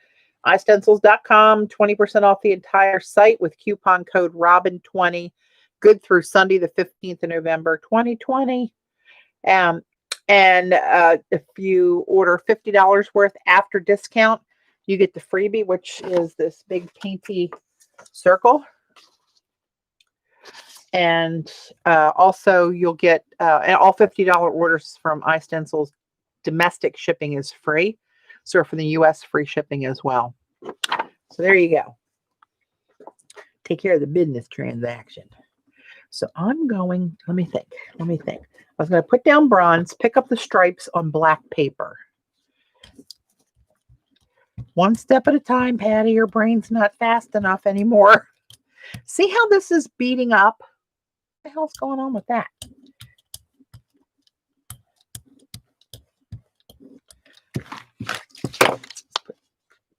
iStencils.com, 20% off the entire site with coupon code ROBYN20, good through Sunday, the 15th of November, 2020. And if you order $50 worth after discount, you get the freebie, which is this big painty circle. And also you'll get all $50 orders from iStencils. Domestic shipping is free. So for the US, free shipping as well. So there you go. Take care of the business transaction. So I'm going, let me think. I was going to put down bronze, pick up the stripes on black paper. One step at a time, Patty. Your brain's not fast enough anymore. See how this is beating up? What the hell's going on with that?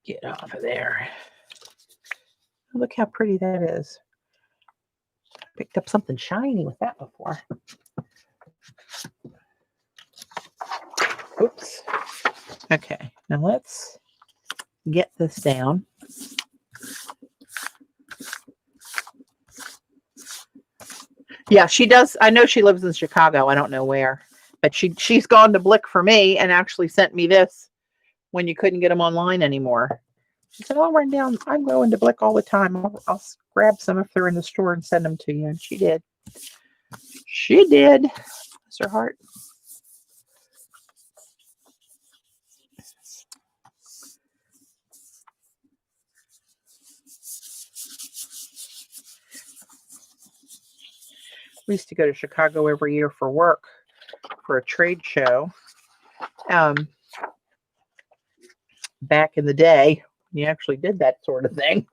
Get off of there. Look how pretty that is. Picked up something shiny with that before. Oops. Okay, now let's get this down. Yeah, she does. I know she lives in Chicago. I don't know where. But she's gone to Blick for me and actually sent me this when you couldn't get them online anymore. She said, I'll run down. I'm going to Blick all the time. I'll grab some if they're in the store and send them to you. And she did. She did. Bless her heart. We used to go to Chicago every year for work for a trade show. Back in the day, you actually did that sort of thing.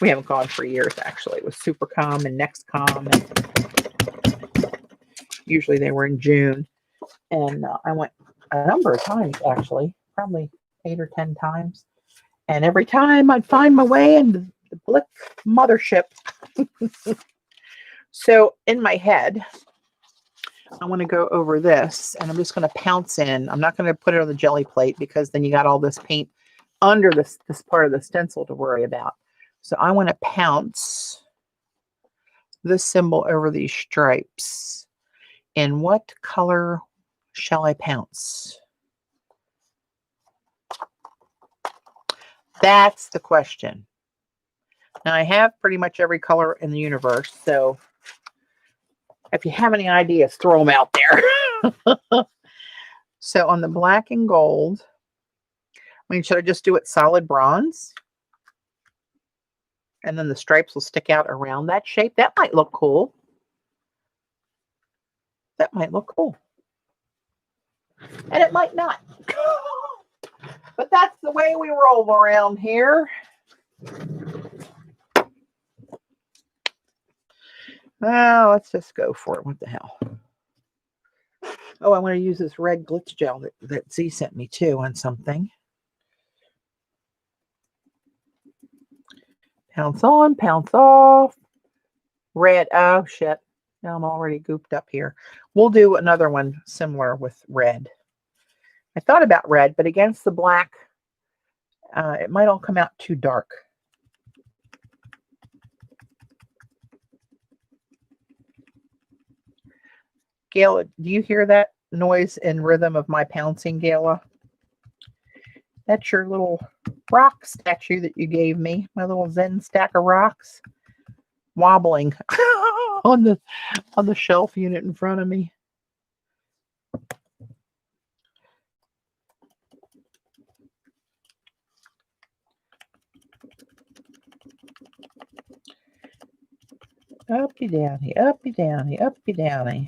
We haven't gone for years, actually. It was Supercom and Nextcom. And usually they were in June. And I went a number of times, actually, probably 8 or 10 times. And every time I'd find my way in the Blick mothership. So in my head, I want to go over this, and I'm just going to pounce in. I'm not going to put it on the jelly plate because then you got all this paint under this part of the stencil to worry about. So I want to pounce this symbol over these stripes. And what color shall I pounce? That's the question. Now I have pretty much every color in the universe, so if you have any ideas, throw them out there. So on the black and gold, I mean, should I just do it solid bronze? And then the stripes will stick out around that shape. That might look cool. That might look cool. And it might not. But that's the way we roll around here. Well, let's just go for it. What the hell? Oh, I want to use this red glitz gel that Z sent me too on something. Pounce on, pounce off. Red. Oh, shit. Now I'm already gooped up here. We'll do another one similar with red. I thought about red, but against the black, it might all come out too dark. Gayla, do you hear that noise and rhythm of my pouncing, Gayla? That's your little rock statue that you gave me, my little Zen stack of rocks, wobbling on the shelf unit in front of me. Uppy downy, uppy downy, uppy downy.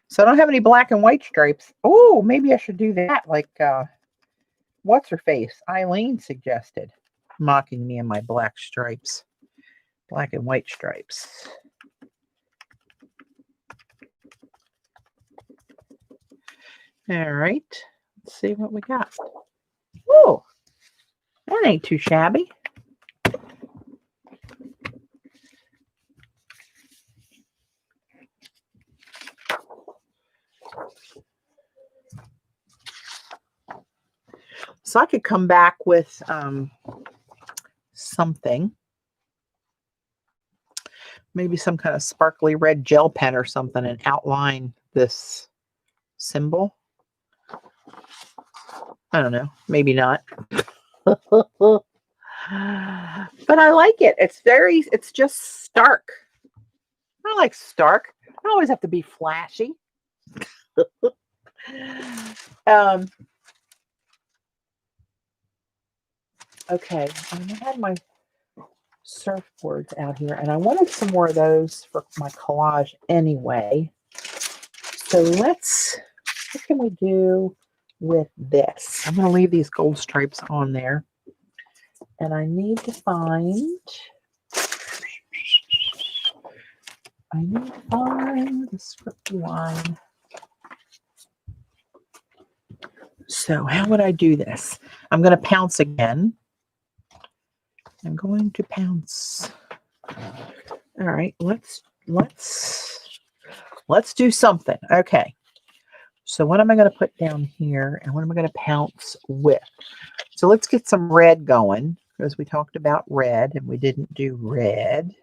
So I don't have any black and white stripes. Oh, maybe I should do that like what's her face? Eileen suggested, mocking me in my black stripes. Black and white stripes. All right. Let's see what we got. Oh, that ain't too shabby. So I could come back with something. Maybe some kind of sparkly red gel pen or something and outline this symbol. I don't know. Maybe not. But I like it. It's just stark. I like stark. I don't always have to be flashy. Okay, I had my surfboards out here, and I wanted some more of those for my collage anyway. So what can we do with this? I'm going to leave these gold stripes on there. And I need to find the scripty line. So how would I do this? I'm going to pounce again. I'm going to pounce. All right, let's do something. Okay. So what am I going to put down here, and what am I going to pounce with? So let's get some red going, because we talked about red and we didn't do red.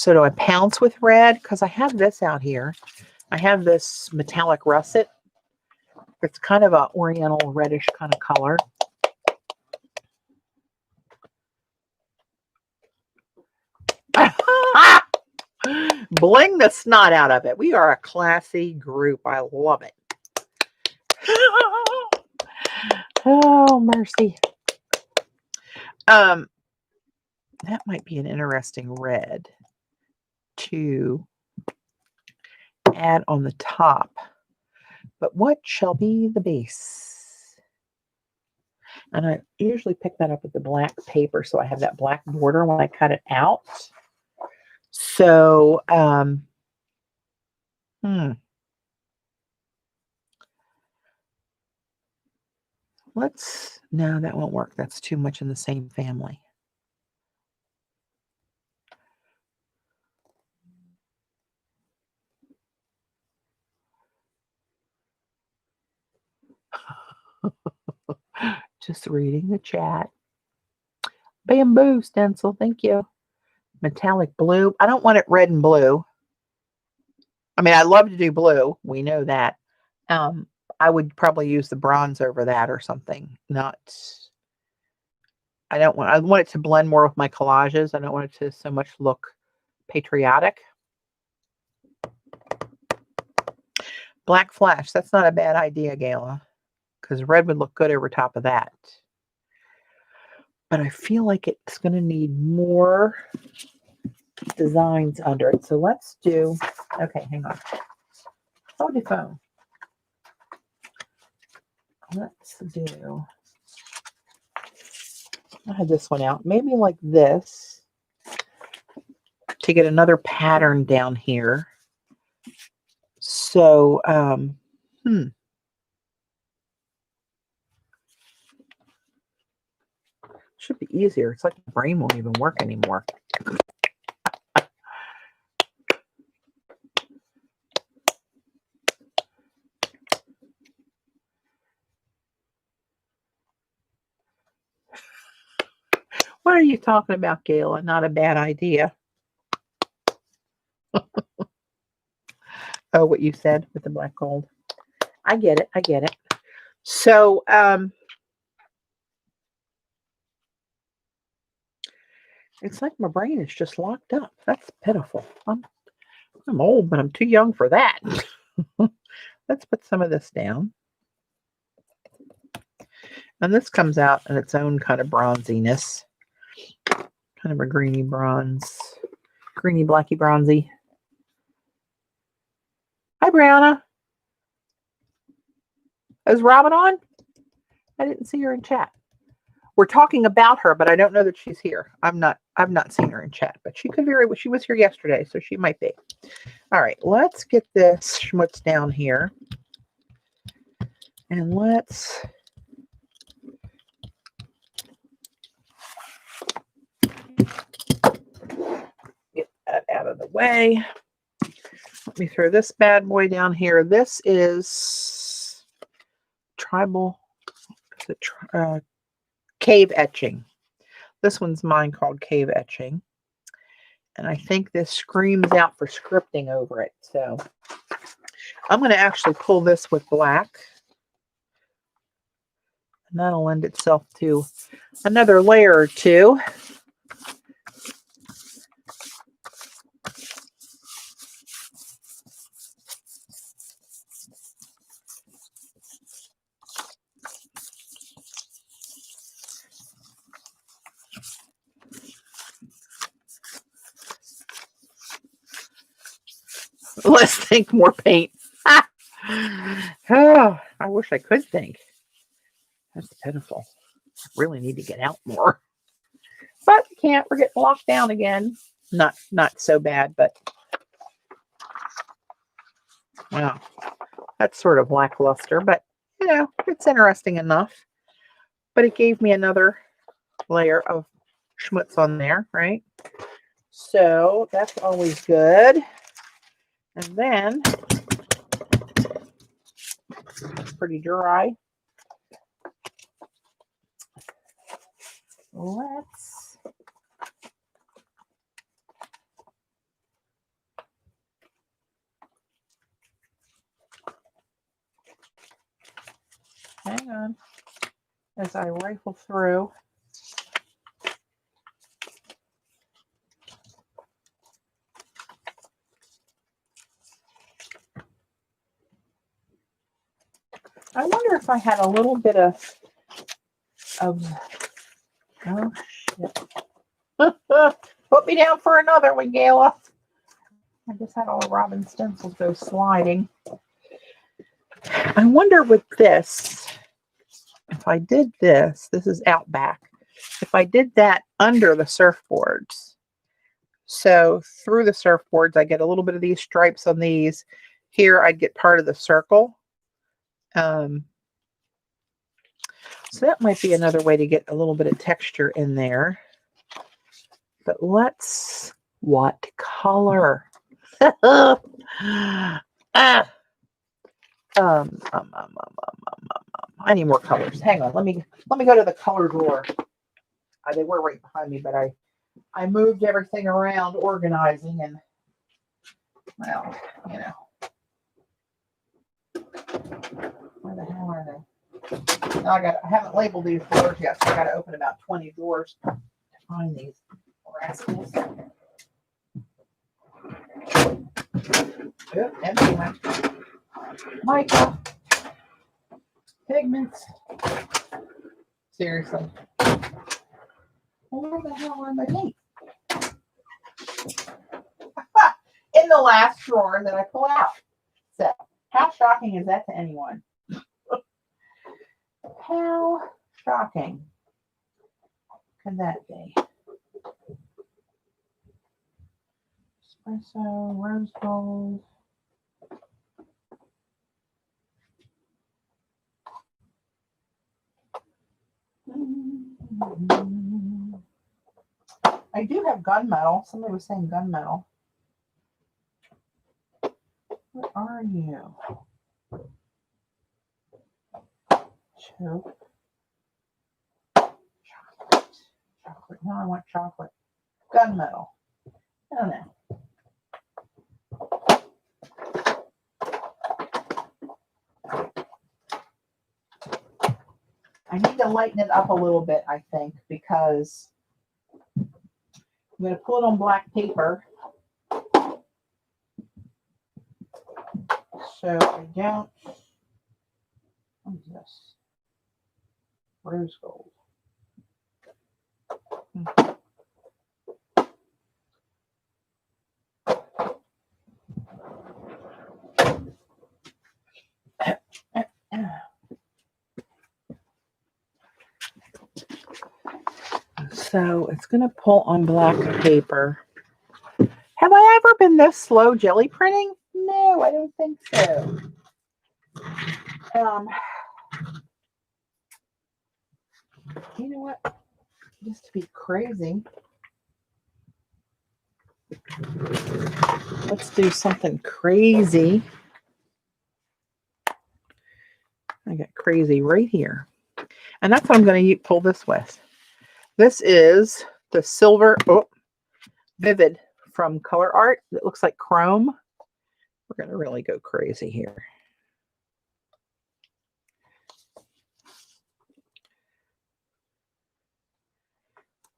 So do I pounce with red? Because I have this out here. I have this metallic russet. It's kind of a oriental reddish kind of color. Bling the snot out of it. We are a classy group. I love it. Oh, mercy. That might be an interesting red to add on the top. But what shall be the base? And I usually pick that up with the black paper, so I have that black border when I cut it out. So, no, that won't work. That's too much in the same family. Just reading the chat. Bamboo stencil, thank you. Metallic blue. I don't want it red and blue. I mean, I love to do blue. We know that. I would probably use the bronze over that or something. I want it to blend more with my collages. I don't want it to so much look patriotic. Black flash. That's not a bad idea, Gayla, because red would look good over top of that. But I feel like it's going to need more designs under it. So let's do, okay, hang on. Hold your phone. Let's do, I had this one out. Maybe like this to get another pattern down here. So, should be easier. It's like the brain won't even work anymore. What are you talking about, Gayla? Not a bad idea. Oh, what you said with the black gold. I get it. I get it. So, it's like my brain is just locked up. That's pitiful. I'm old, but I'm too young for that. Let's put some of this down. And this comes out in its own kind of bronziness. Kind of a greeny bronze. Greeny, blacky, bronzy. Hi, Brianna. Is Robin on? I didn't see her in chat. We're talking about her, but I don't know that she's here. I've not seen her in chat, but she was here yesterday, so she might be. All right, let's get this schmutz down here. And let's get that out of the way. Let me throw this bad boy down here. This is cave etching. This one's mine called cave etching. And I think this screams out for scripting over it. So I'm going to actually pull this with black. And that'll lend itself to another layer or two. Let's think more paint. Oh, I wish I could think. That's pitiful. I really need to get out more. But we can't. We're getting locked down again. Not so bad, but wow. That's sort of lackluster, but you know, it's interesting enough. But it gave me another layer of schmutz on there, right? So that's always good. And then, pretty dry. Let's on as I rifle through. I wonder if I had a little bit of oh shit. Put me down for another one, Gayla. I just had all the Robyn stencils go sliding. I wonder with this, if I did this, this is out back. If I did that under the surfboards, so through the surfboards, I get a little bit of these stripes on these. Here, I'd get part of the circle. So that might be another way to get a little bit of texture in there. But let's, what color? I need more colors. Hang on, let me go to the color drawer. They were right behind me, but I moved everything around, organizing, and well, you know, where the hell are they? Now I haven't labeled these drawers yet, so I got to open about 20 drawers to find these rascals. Oh, empty one. Mica. Pigments. Seriously. Well, where the hell are my paints? In the last drawer that I pull out. So, how shocking is that to anyone? How shocking could that be? Espresso, rose gold. I do have gunmetal. Somebody was saying gunmetal. What are you? Chocolate. Chocolate. No, I want chocolate. Gunmetal. I don't know. I need to lighten it up a little bit, I think, because I'm going to pull it on black paper. So I don't. What is this? Rose gold. So it's going to pull on black paper. Have I ever been this slow jelly printing? No, I don't think so. You know what? Just to be crazy, let's do something crazy. I got crazy right here. And that's what I'm going to pull this with. This is the silver vivid from Color Art. It looks like chrome. We're going to really go crazy here.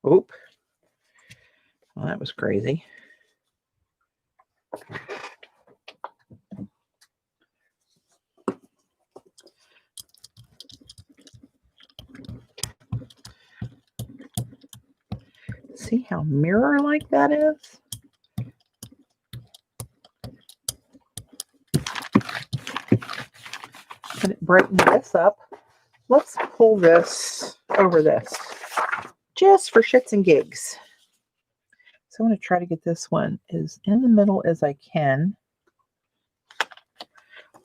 Oop. Well, that was crazy. See how mirror-like that is? Let it brighten this up. Let's pull this over this, just for shits and gigs. So I'm going to try to get this one as in the middle as I can,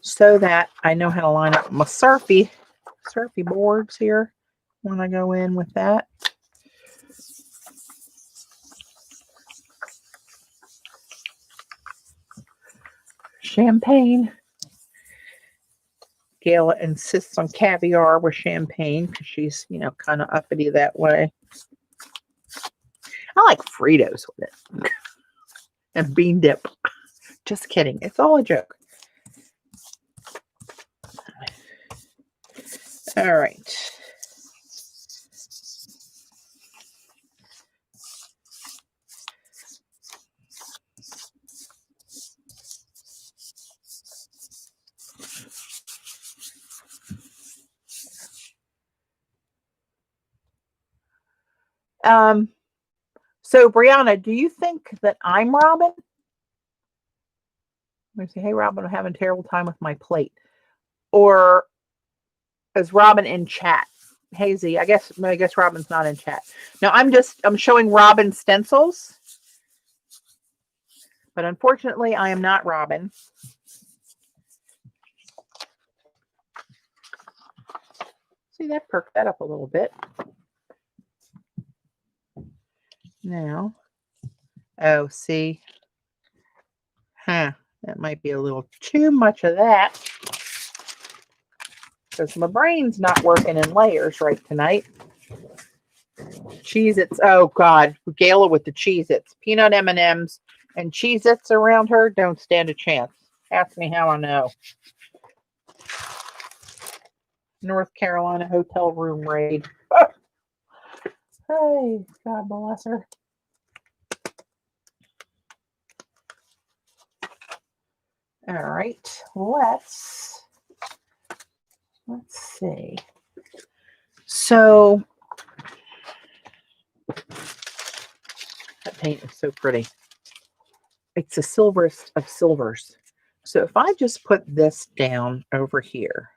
so that I know how to line up my surfy boards here when I go in with that. Champagne. Gayla insists on caviar with champagne because she's, you know, kind of uppity that way. I like Fritos with it. And bean dip. Just kidding. It's all a joke. All right. So Brianna, do you think that I'm Robyn? I'm going to say, hey, Robyn, I'm having a terrible time with my plate. Or is Robyn in chat? Hazy, I guess Robyn's not in chat. No, I'm showing Robyn stencils. But unfortunately, I am not Robyn. See, that perked that up a little bit. Now, oh, see, that might be a little too much of that because my brain's not working in layers right tonight. Cheez-Its, oh God, Gala with the Cheez-Its, peanut M&Ms and Cheez-Its around her don't stand a chance. Ask me how I know. North Carolina hotel room raid. Hey, God bless her. All right, let's see. So that paint is so pretty. It's the silverest of silvers. So if I just put this down over here,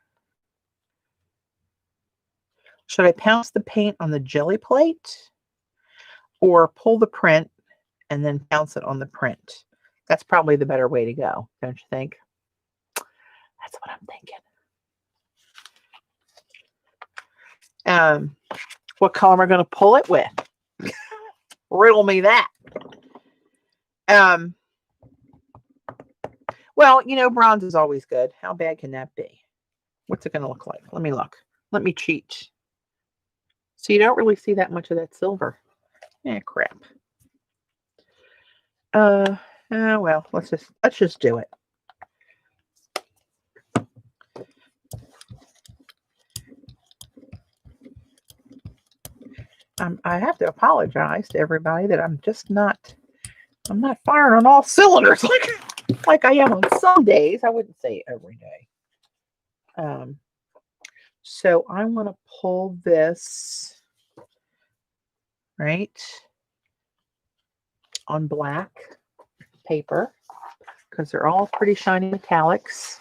should I pounce the paint on the jelly plate or pull the print and then pounce it on the print? That's probably the better way to go, don't you think? That's what I'm thinking. What color am I going to pull it with? Riddle me that. Well, you know, bronze is always good. How bad can that be? What's it going to look like? Let me look. Let me cheat. So you don't really see that much of that silver. Crap. Well, let's just do it. I have to apologize to everybody that I'm not firing on all cylinders like I am on some days. I wouldn't say every day. So I want to pull this right on black paper because they're all pretty shiny metallics.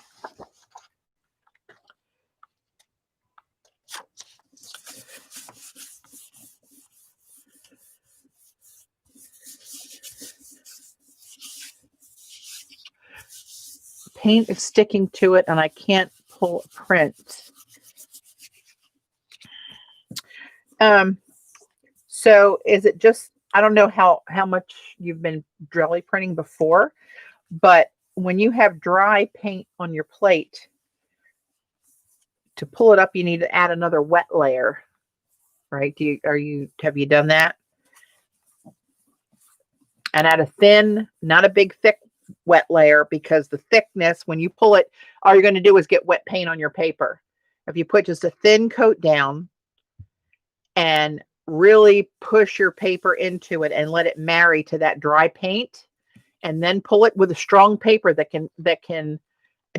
Paint is sticking to it and I can't pull a print. So is it just, I don't know how much you've been jelly printing before, but when you have dry paint on your plate, to pull it up, you need to add another wet layer, right? Have you done that? And add a thin, not a big, thick wet layer, because the thickness, when you pull it, all you're going to do is get wet paint on your paper. If you put just a thin coat down and really push your paper into it and let it marry to that dry paint, and then pull it with a strong paper that can, it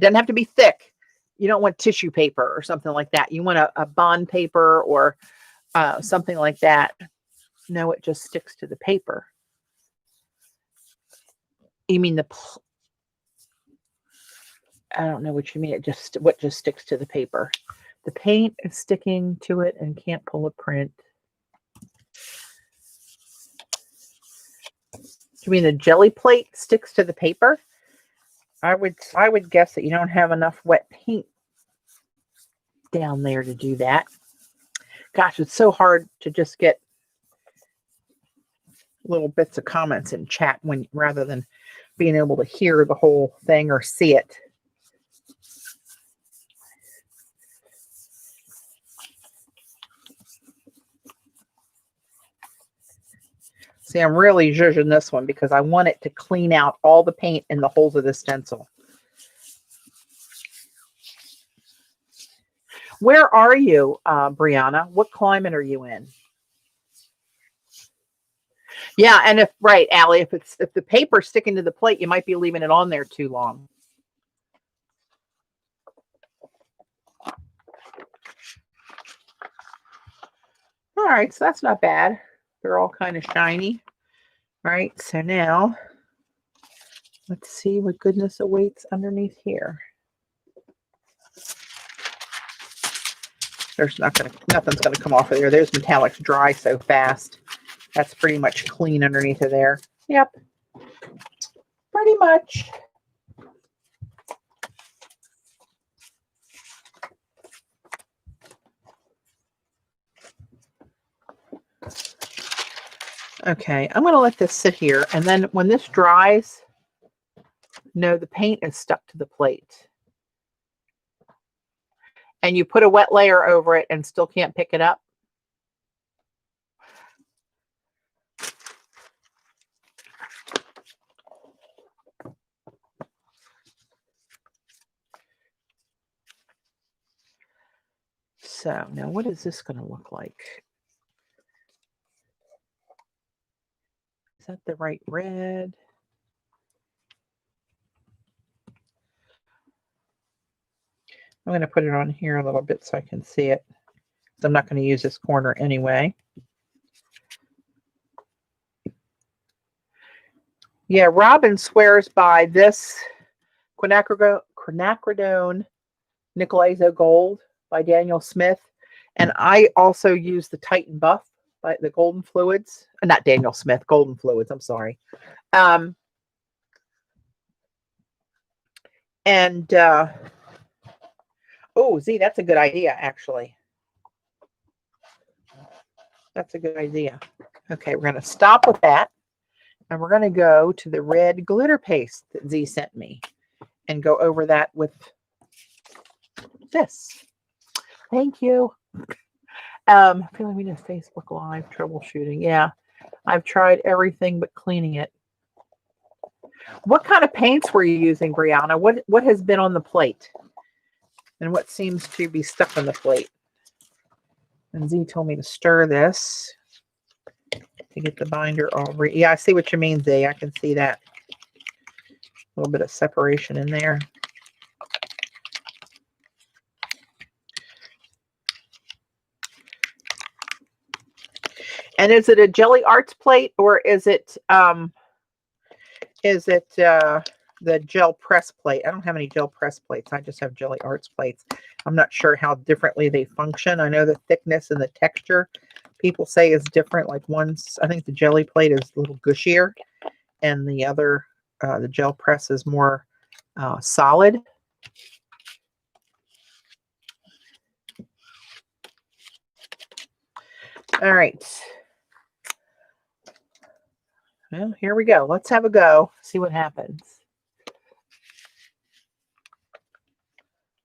doesn't have to be thick. You don't want tissue paper or something like that. You want a bond paper or something like that. No, it just sticks to the paper. You mean I don't know what you mean. What just sticks to the paper? The paint is sticking to it and can't pull a print. Do you mean the jelly plate sticks to the paper? I would guess that you don't have enough wet paint down there to do that. Gosh, it's so hard to just get little bits of comments in chat rather than being able to hear the whole thing or see it. See, I'm really zhuzhing this one because I want it to clean out all the paint in the holes of the stencil. Where are you, Brianna? What climate are you in? Yeah, and if right, Allie, if the paper's sticking to the plate, you might be leaving it on there too long. All right, so that's not bad. They're all kind of shiny. All right, so now let's see what goodness awaits underneath here. There's nothing's gonna come off of there. Those metallics dry so fast. That's pretty much clean underneath of there. Yep, pretty much. Okay, I'm going to let this sit here, and then when this dries, no, the paint is stuck to the plate. And you put a wet layer over it and still can't pick it up. So now what is this going to look like? Is that the right red? I'm going to put it on here a little bit so I can see it. I'm not going to use this corner anyway. Yeah, Robyn swears by this quinacridone Nickel Azo Gold by Daniel Smith. And I also use the Titan Buff by the Golden Fluids. Not Daniel Smith, Golden Fluids, I'm sorry. Oh, Z, that's a good idea, actually. That's a good idea. Okay, we're going to stop with that. And we're going to go to the red glitter paste that Z sent me and go over that with this. Thank you. I feel like we did Facebook Live troubleshooting. Yeah, I've tried everything but cleaning it. What kind of paints were you using, Brianna? What has been on the plate? And what seems to be stuck on the plate? And Z told me to stir this to get the binder all yeah, I see what you mean, Z. I can see that. A little bit of separation in there. And is it a Jelly Arts plate or is it the gel press plate? I don't have any gel press plates. I just have Jelly Arts plates. I'm not sure how differently they function. I know the thickness and the texture people say is different. Like one's, I think the jelly plate is a little gushier, and the other, the gel press is more solid. All right. Well, here we go. Let's have a go. See what happens.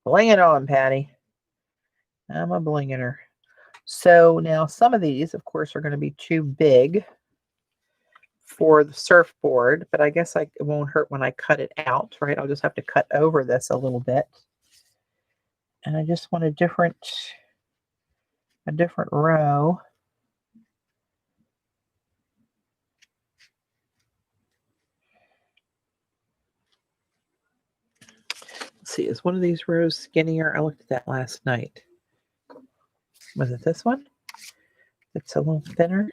Bling it on, Patty. I'm a blingiter. So now some of these, of course, are going to be too big for the surfboard, but I guess it won't hurt when I cut it out, right? I'll just have to cut over this a little bit. And I just want a different row. Let's see, is one of these rows skinnier? I looked at that last night. Was it this one? It's a little thinner.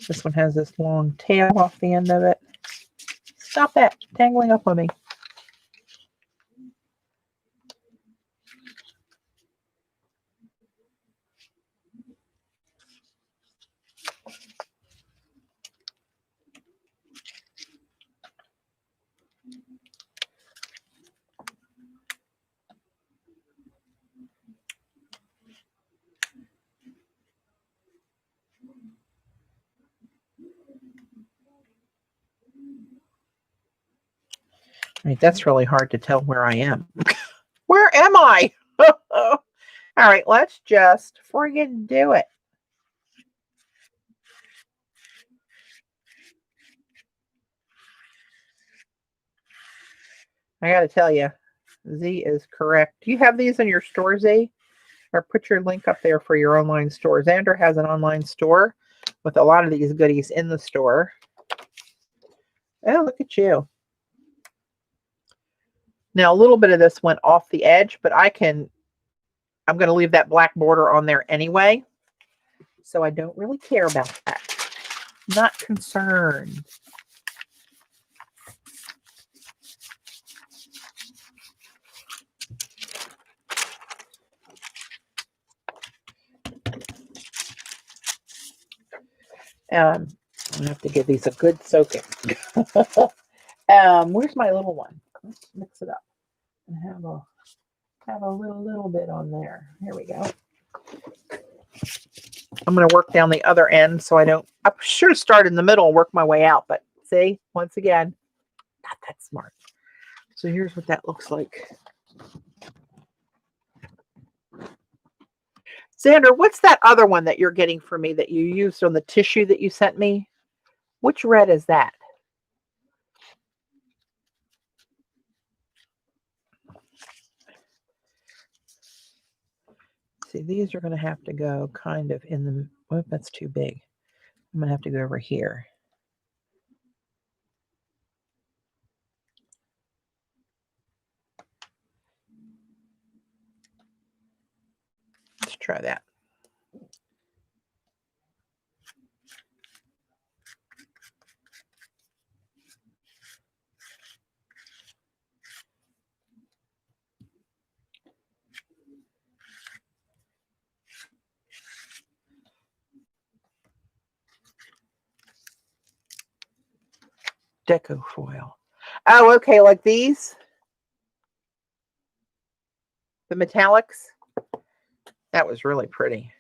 This one has this long tail off the end of it. Stop that tangling up on me. I mean, that's really hard to tell where I am. Where am I? All right, let's just friggin' do it. I got to tell you, Z is correct. Do you have these in your store, Z? Or put your link up there for your online store. Xander has an online store with a lot of these goodies in the store. Oh, look at you. Now, a little bit of this went off the edge, but I'm going to leave that black border on there anyway. So I don't really care about that. Not concerned. I'm gonna have to give these a good soaking. Where's my little one? Let's mix it up and have a little bit on there. Here we go. I'm gonna work down the other end so I should have started in the middle and work my way out, but see, once again, not that smart. So here's what that looks like. Xander, what's that other one that you're getting for me that you used on the tissue that you sent me? Which red is that? See, these are going to have to go kind of in the, oh, that's too big. I'm going to have to go over here. Let's try that. Deco foil. Oh, okay, like these. The metallics. That was really pretty.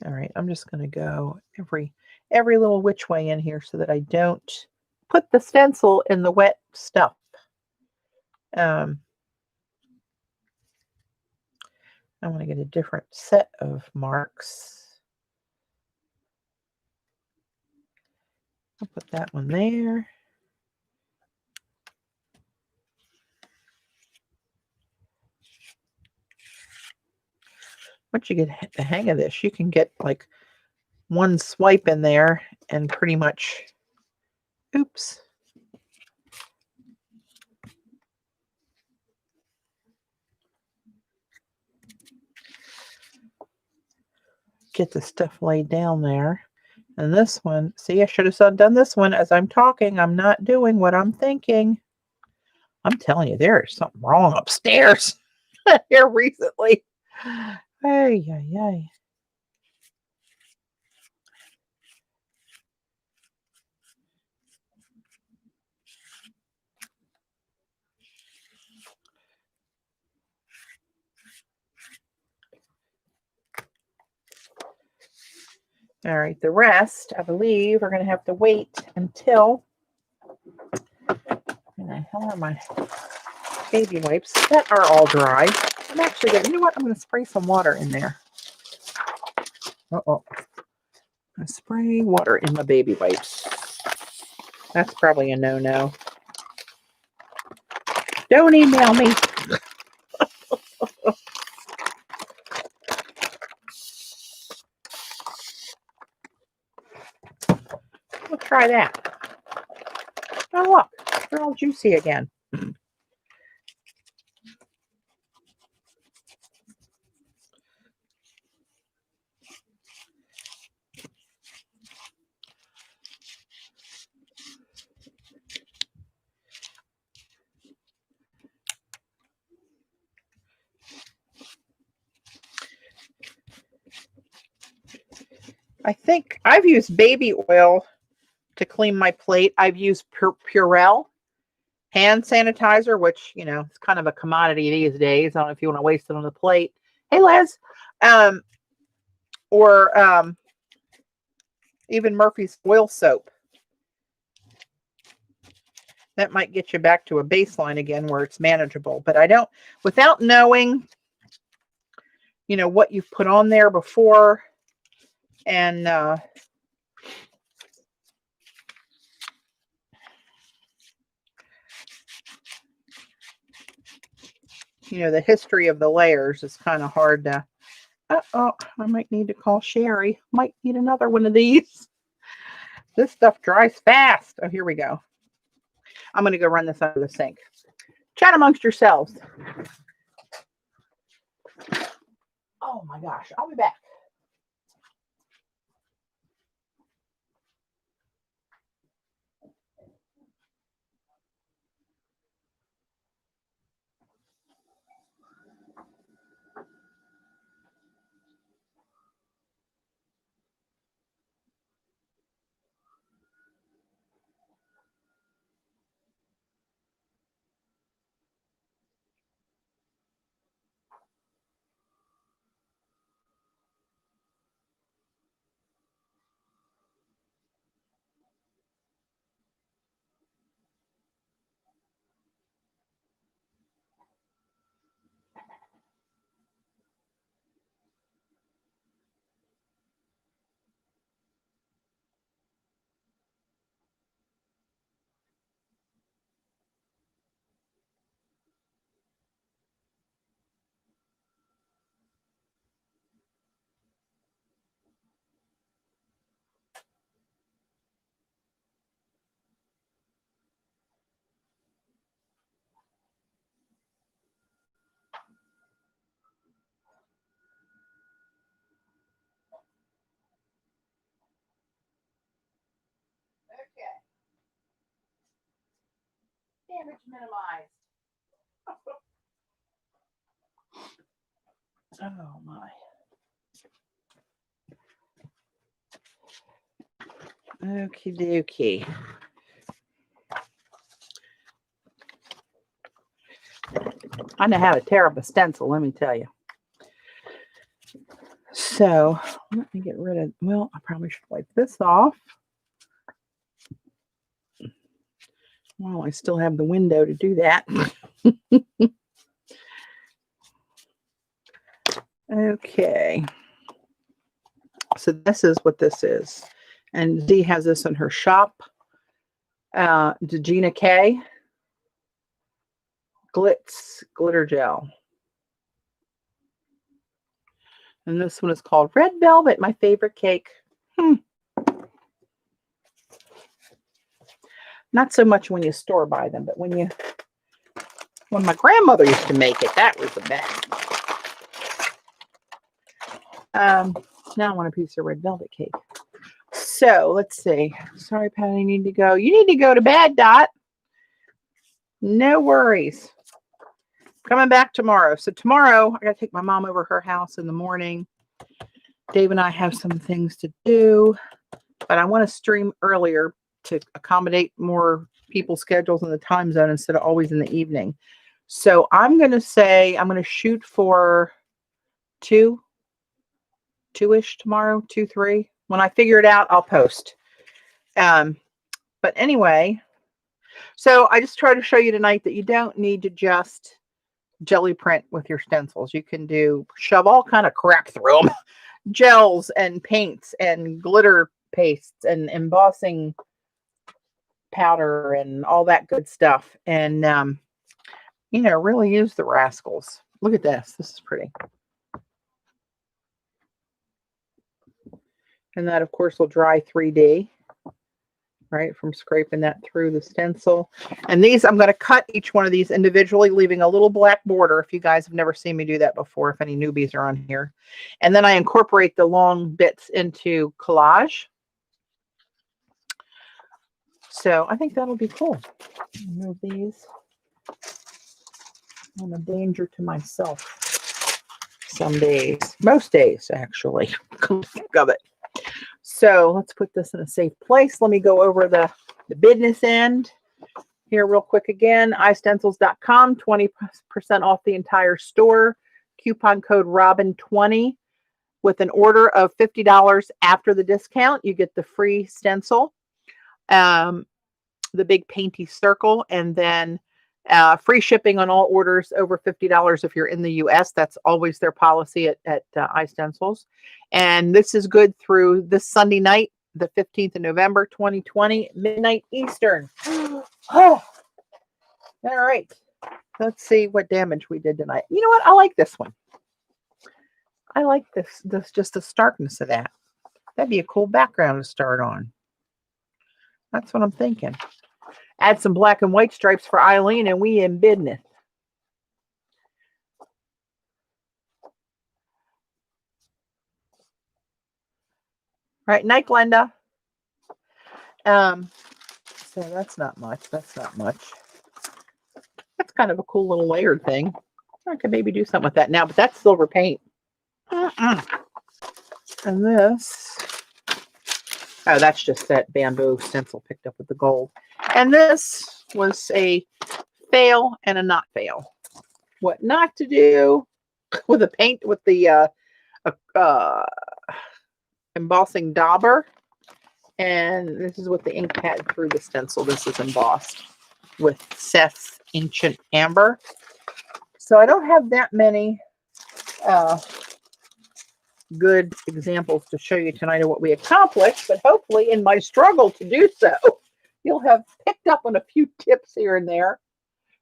All right, I'm just going to go every little which way in here so that I don't put the stencil in the wet stuff. I want to get a different set of marks. I'll put that one there. Once you get the hang of this, you can get like one swipe in there and pretty much, oops. Get the stuff laid down there. And this one, see, I should have done this one as I'm talking. I'm not doing what I'm thinking. I'm telling you, there is something wrong upstairs here recently. Ay, ay, ay. All right, the rest, I believe, we're going to have to wait until, where the hell are my baby wipes that are all dry? I'm actually going to, you know what? I'm going to spray some water in there. Uh-oh. I'm going to spray water in my baby wipes. That's probably a no-no. Don't email me. We'll try that. Oh, look. They're all juicy again. I think I've used baby oil to clean my plate. I've used Purell hand sanitizer, which, you know, it's kind of a commodity these days. I don't know if you want to waste it on the plate. Hey, Liz. Even Murphy's oil soap. That might get you back to a baseline again where it's manageable. But I don't, without knowing, you know, what you've put on there before and you know, the history of the layers is kind of hard to, uh-oh, I might need to call Sherry. Might need another one of these. This stuff dries fast. Oh, here we go. I'm going to go run this under the sink. Chat amongst yourselves. Oh my gosh, I'll be back. Damage minimized. Oh my. Okie dokie. I know how to tear up a stencil, let me tell you. So let me get rid of, well, I probably should wipe this off. Well, I still have the window to do that. Okay. So this is what this is. And Dee has this in her shop. Gina K. Glitz Glitter Gel. And this one is called Red Velvet, my favorite cake. Not so much when you store buy them, but when my grandmother used to make it, that was the best. Now I want a piece of red velvet cake. So let's see. Sorry, Pat, I need to go. You need to go to bed, Dot. No worries. Coming back tomorrow. So tomorrow, I got to take my mom over her house in the morning. Dave and I have some things to do, but I want to stream earlier to accommodate more people's schedules in the time zone instead of always in the evening. So I'm going to say I'm going to shoot for 2-ish tomorrow, 2-3. When I figure it out, I'll post. But anyway, so I just try to show you tonight that you don't need to just jelly print with your stencils. You can shove all kind of crap through them. Gels and paints and glitter pastes and embossing powder and all that good stuff. And, you know, really use the rascals. Look at this. This is pretty. And that, of course, will dry 3D, right, from scraping that through the stencil. And these, I'm going to cut each one of these individually, leaving a little black border if you guys have never seen me do that before, if any newbies are on here. And then I incorporate the long bits into collage. So I think that'll be cool. Remove these. I'm a danger to myself some days. Most days, actually. Come think of it. So let's put this in a safe place. Let me go over the business end here real quick again. iStencils.com, 20% off the entire store. Coupon code ROBYN20 with an order of $50 after the discount, you get the free stencil, the big painty circle, and then free shipping on all orders over $50 if you're in the US. That's always their policy at iStencils. And this is good through this Sunday night, the 15th of November, 2020, midnight Eastern. Oh, all right. Let's see what damage we did tonight. You know what? I like this one. I like this just the starkness of that. That'd be a cool background to start on. That's what I'm thinking. Add some black and white stripes for Eileen, and we in business. Right, night, Glenda. So that's not much. That's not much. That's kind of a cool little layered thing. I could maybe do something with that now, but that's silver paint. And this, oh, that's just that bamboo stencil picked up with the gold. And this was a fail and a not fail. What not to do with the paint, with the embossing dauber. And this is what the ink had through the stencil. This is embossed with Seth's Ancient Amber. So I don't have that many good examples to show you tonight of what we accomplished, but hopefully in my struggle to do so, you'll have picked up on a few tips here and there,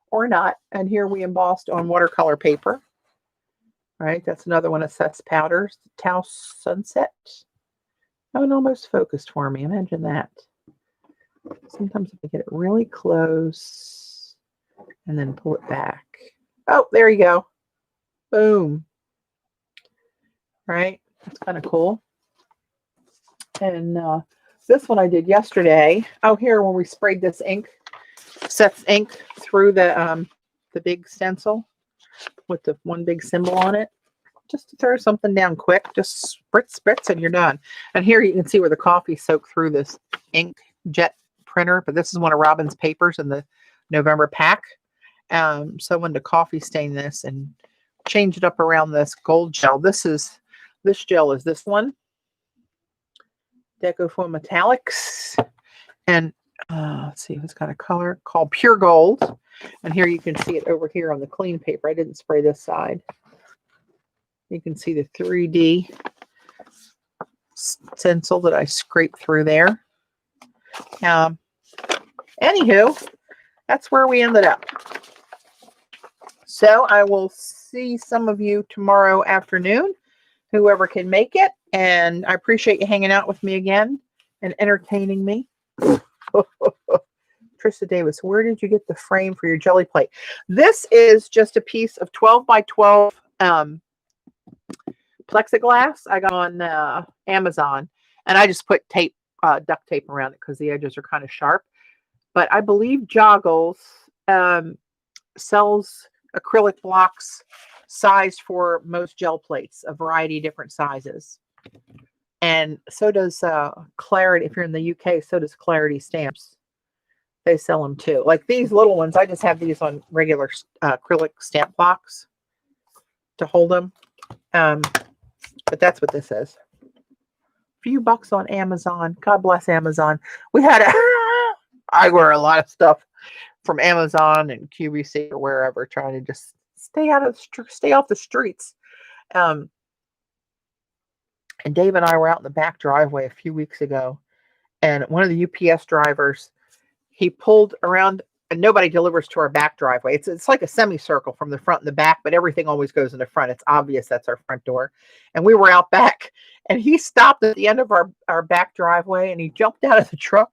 or not. And here we embossed on watercolor paper. All right, that's another one of Seth's powders, Tau Sunset. Oh, it almost focused for me. Imagine that. Sometimes if I get it really close and then pull it back. Oh, there you go. Boom. Right? That's kind of cool. And this one I did yesterday. Oh, here when we sprayed this ink, Seth's ink through the big stencil with the one big symbol on it. Just to throw something down quick, just spritz, and you're done. And here you can see where the coffee soaked through this ink jet printer, but this is one of Robyn's papers in the November pack. So I wanted to coffee stain this and change it up around this gold gel. This gel is this one, Decofoam Metallics. And let's see, it's got a color called Pure Gold. And here you can see it over here on the clean paper. I didn't spray this side. You can see the 3D stencil that I scraped through there. Anywho, that's where we ended up. So I will see some of you tomorrow afternoon, whoever can make it. And I appreciate you hanging out with me again and entertaining me. Trista Davis, where did you get the frame for your jelly plate? This is just a piece of 12 by 12 plexiglass I got on Amazon, and I just put tape, duct tape around it because the edges are kind of sharp. But I believe Joggles sells acrylic blocks sized for most gel plates, a variety of different sizes. And so does Clarity. If you're in the UK, so does Clarity Stamps. They sell them too. Like these little ones, I just have these on regular acrylic stamp blocks to hold them. But that's what this is. A few bucks on Amazon. God bless Amazon. We had I wear a lot of stuff from Amazon and QVC or wherever, trying to just stay off the streets. And Dave and I were out in the back driveway a few weeks ago, and one of the UPS drivers, he pulled around, and nobody delivers to our back driveway. It's like a semicircle from the front and the back, but everything always goes in the front. It's obvious that's our front door. And we were out back, and he stopped at the end of our back driveway, and he jumped out of the truck,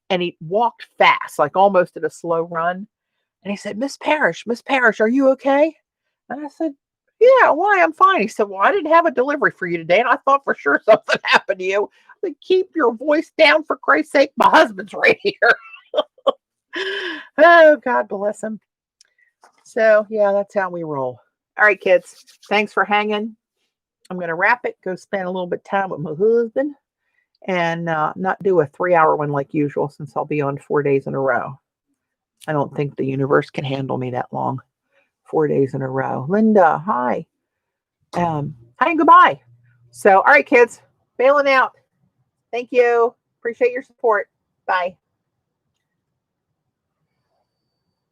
and he walked fast, like almost at a slow run. And he said, Miss Parrish, are you okay? And I said, yeah, why? I'm fine. He said, well, I didn't have a delivery for you today, and I thought for sure something happened to you. I said, keep your voice down, for Christ's sake. My husband's right here. Oh, God bless him. So, yeah, that's how we roll. All right, kids. Thanks for hanging. I'm going to wrap it, go spend a little bit of time with my husband, and not do a 3-hour one like usual, since I'll be on 4 days in a row. I don't think the universe can handle me that long. 4 days in a row. Linda, hi. Hi and goodbye. So, all right, kids, bailing out. Thank you. Appreciate your support. Bye.